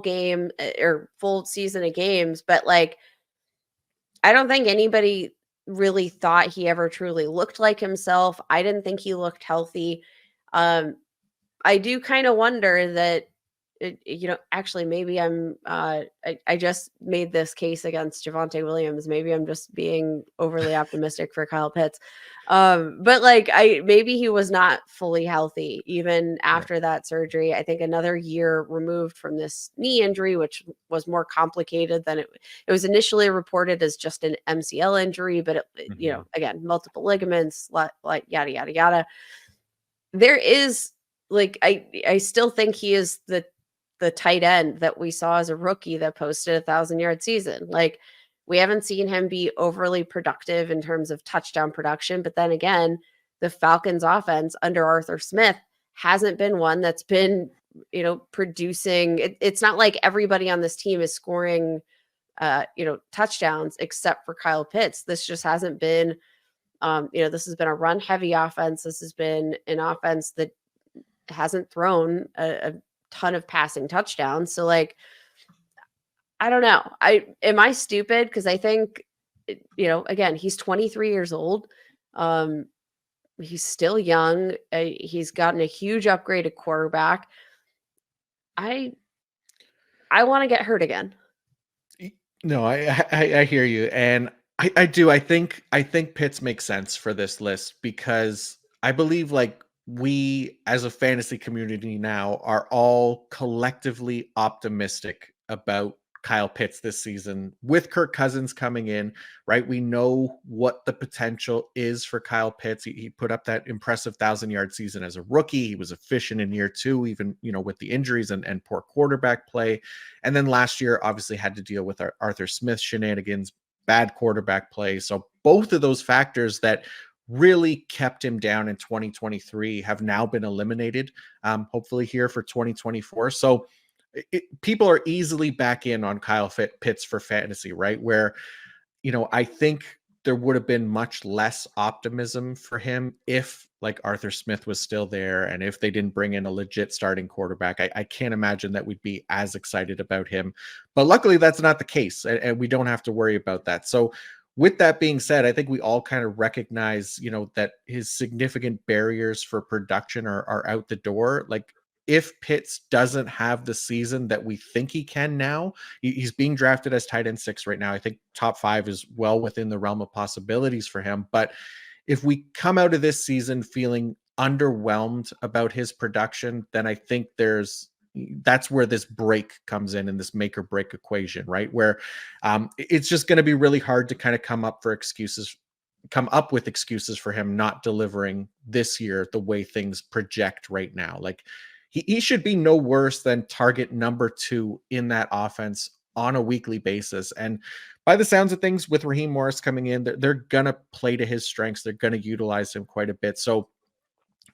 game or full season of games. But like, I don't think anybody really thought he ever truly looked like himself. I didn't think he looked healthy. Um, I do kind of wonder that, actually, maybe I just made this case against Javonte Williams. Maybe I'm just being overly optimistic for Kyle Pitts. But like, maybe he was not fully healthy even Right. after that surgery. I think another year removed from this knee injury, which was more complicated than it was initially reported as just an MCL injury, but Mhm. again, multiple ligaments, like yada yada yada. There is like I still think he is the tight end that we saw as a rookie that posted 1,000-yard season. Like, we haven't seen him be overly productive in terms of touchdown production, but then again, the Falcons offense under Arthur Smith hasn't been one that's been, producing. It's not like everybody on this team is scoring touchdowns except for Kyle Pitts. This just hasn't been this has been a run heavy offense. This has been an offense that hasn't thrown a ton of passing touchdowns. So like, I don't know. Am I stupid? Because I think, again, he's 23 years old. He's still young. He's gotten a huge upgrade at quarterback. I want to get hurt again. No, I hear you, and I do. I think Pitts makes sense for this list, because I believe, like, we as a fantasy community now are all collectively optimistic about Kyle Pitts this season with Kirk Cousins coming in, right? We know what the potential is for Kyle Pitts. He put up that impressive 1,000-yard season as a rookie. He was efficient in year two, even, with the injuries and poor quarterback play. And then last year, obviously, had to deal with our Arthur Smith shenanigans, bad quarterback play. So both of those factors that really kept him down in 2023 have now been eliminated, hopefully here for 2024. So people are easily back in on Kyle Pitts for fantasy, right? Where, I think there would have been much less optimism for him if, like, Arthur Smith was still there, and if they didn't bring in a legit starting quarterback. I can't imagine that we'd be as excited about him. But luckily, that's not the case, and we don't have to worry about that. So with that being said, I think we all kind of recognize, that his significant barriers for production are out the door. Like, if Pitts doesn't have the season that we think he can now, he's being drafted as tight end 6 right now. I think top 5 is well within the realm of possibilities for him. But if we come out of this season feeling underwhelmed about his production, then I think that's where this break comes in this make or break equation, right? Where it's just going to be really hard to kind of come up with excuses for him not delivering this year the way things project right now. Like, he should be no worse than target number 2 in that offense on a weekly basis. And by the sounds of things, with Raheem Morris coming in, they're going to play to his strengths. They're going to utilize him quite a bit. So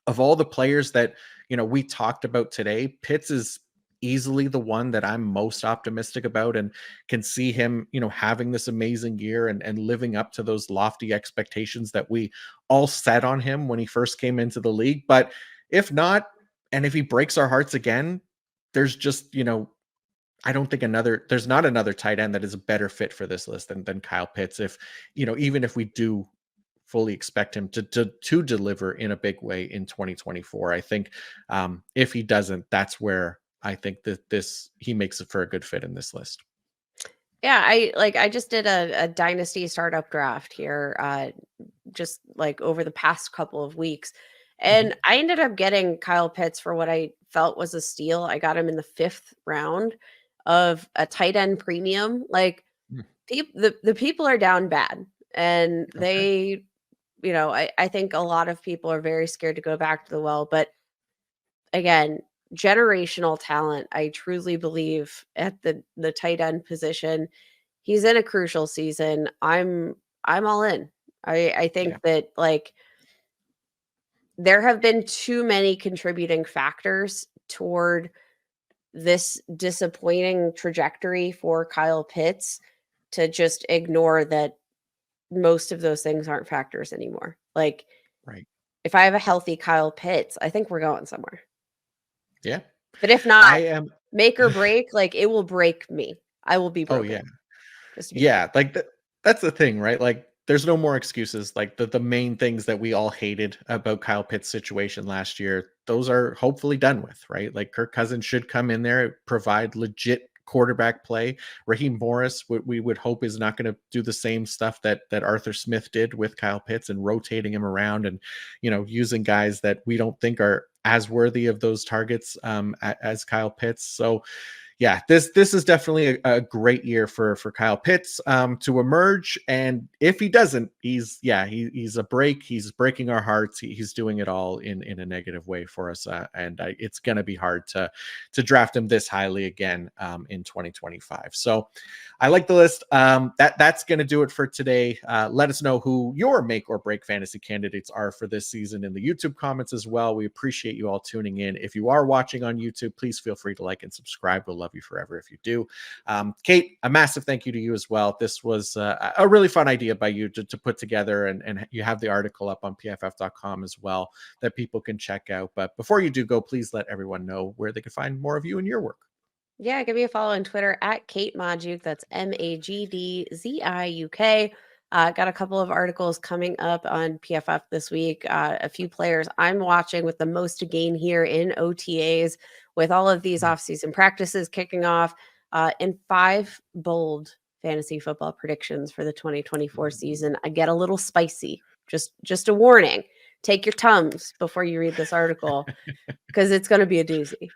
of all the players that, we talked about today, Pitts is easily the one that I'm most optimistic about and can see him, having this amazing year and living up to those lofty expectations that we all set on him when he first came into the league. But if not, and if he breaks our hearts again, there's just, I don't think there's not another tight end that is a better fit for this list than Kyle Pitts. If, even if we do fully expect him to deliver in a big way in 2024, I think if he doesn't, that's where I think that he makes it for a good fit in this list. Yeah, I just did a dynasty startup draft here, just like over the past couple of weeks. And I ended up getting Kyle Pitts for what I felt was a steal. I got him in the 5th round of a tight end premium. Like, Mm. the people are down bad, and Okay. they, I think a lot of people are very scared to go back to the well. But again, generational talent, I truly believe, at the tight end position. He's in a crucial season. I'm all in. I think Yeah. that, like, there have been too many contributing factors toward this disappointing trajectory for Kyle Pitts to just ignore that most of those things aren't factors anymore. Like, Right. if I have a healthy Kyle Pitts, I think we're going somewhere. Yeah. But if not, I am. make or break, like, it will break me. I will be Oh, broken, yeah. just to be clear. Yeah, like that's the thing, right? Like, there's no more excuses. Like, the main things that we all hated about Kyle Pitt's situation last year, those are hopefully done with, right? Like, Kirk Cousins should come in there, provide legit quarterback play. Raheem Morris, we would hope, is not going to do the same stuff that Arthur Smith did with Kyle Pitts and rotating him around and, using guys that we don't think are as worthy of those targets as Kyle Pitts. So yeah, this is definitely a great year for Kyle Pitts to emerge. And if he doesn't, he's a break. He's breaking our hearts. He's doing it all in a negative way for us. It's going to be hard to draft him this highly again in 2025. So I like the list. That's going to do it for today. Let us know who your make or break fantasy candidates are for this season in the YouTube comments as well. We appreciate you all tuning in. If you are watching on YouTube, please feel free to like and subscribe. We'll love you forever if you do. Kate, a massive thank you to you as well. This was a really fun idea by you to put together, and you have the article up on pff.com as well that people can check out. But before you do go, please let everyone know where they can find more of you and your work. Yeah, give me a follow on Twitter at Kate Magdziuk. That's Magdziuk. Got a couple of articles coming up on PFF this week. A few players I'm watching with the most to gain here in OTAs, with all of these offseason practices kicking off, and 5 bold fantasy football predictions for the 2024 season. I get a little spicy. Just a warning. Take your Tums before you read this article, because it's going to be a doozy.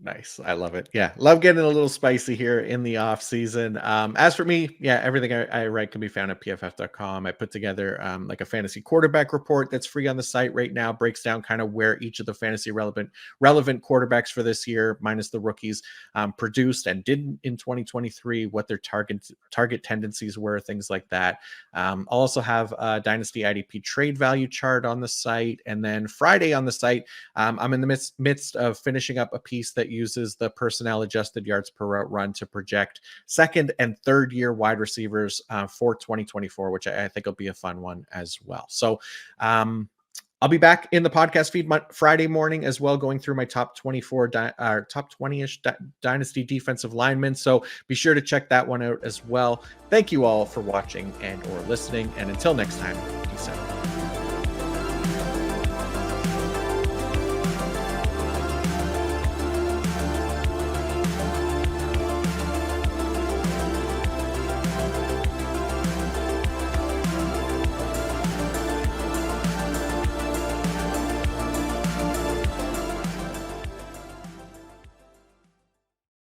Nice. I love it. Yeah. Love getting a little spicy here in the off season. As for me, yeah, everything I write can be found at pff.com. I put together like a fantasy quarterback report that's free on the site right now, breaks down kind of where each of the fantasy relevant quarterbacks for this year, minus the rookies, produced and did in 2023, what their target tendencies were, things like that. I'll also have a Dynasty IDP trade value chart on the site. And then Friday on the site, I'm in the midst of finishing up a piece that uses the personnel adjusted yards per route run to project second and third year wide receivers for 2024, which I think will be a fun one as well. So I'll be back in the podcast feed Friday morning as well, going through my top 24, top 20-ish dynasty defensive linemen. So be sure to check that one out as well. Thank you all for watching and or listening. And until next time, peace out.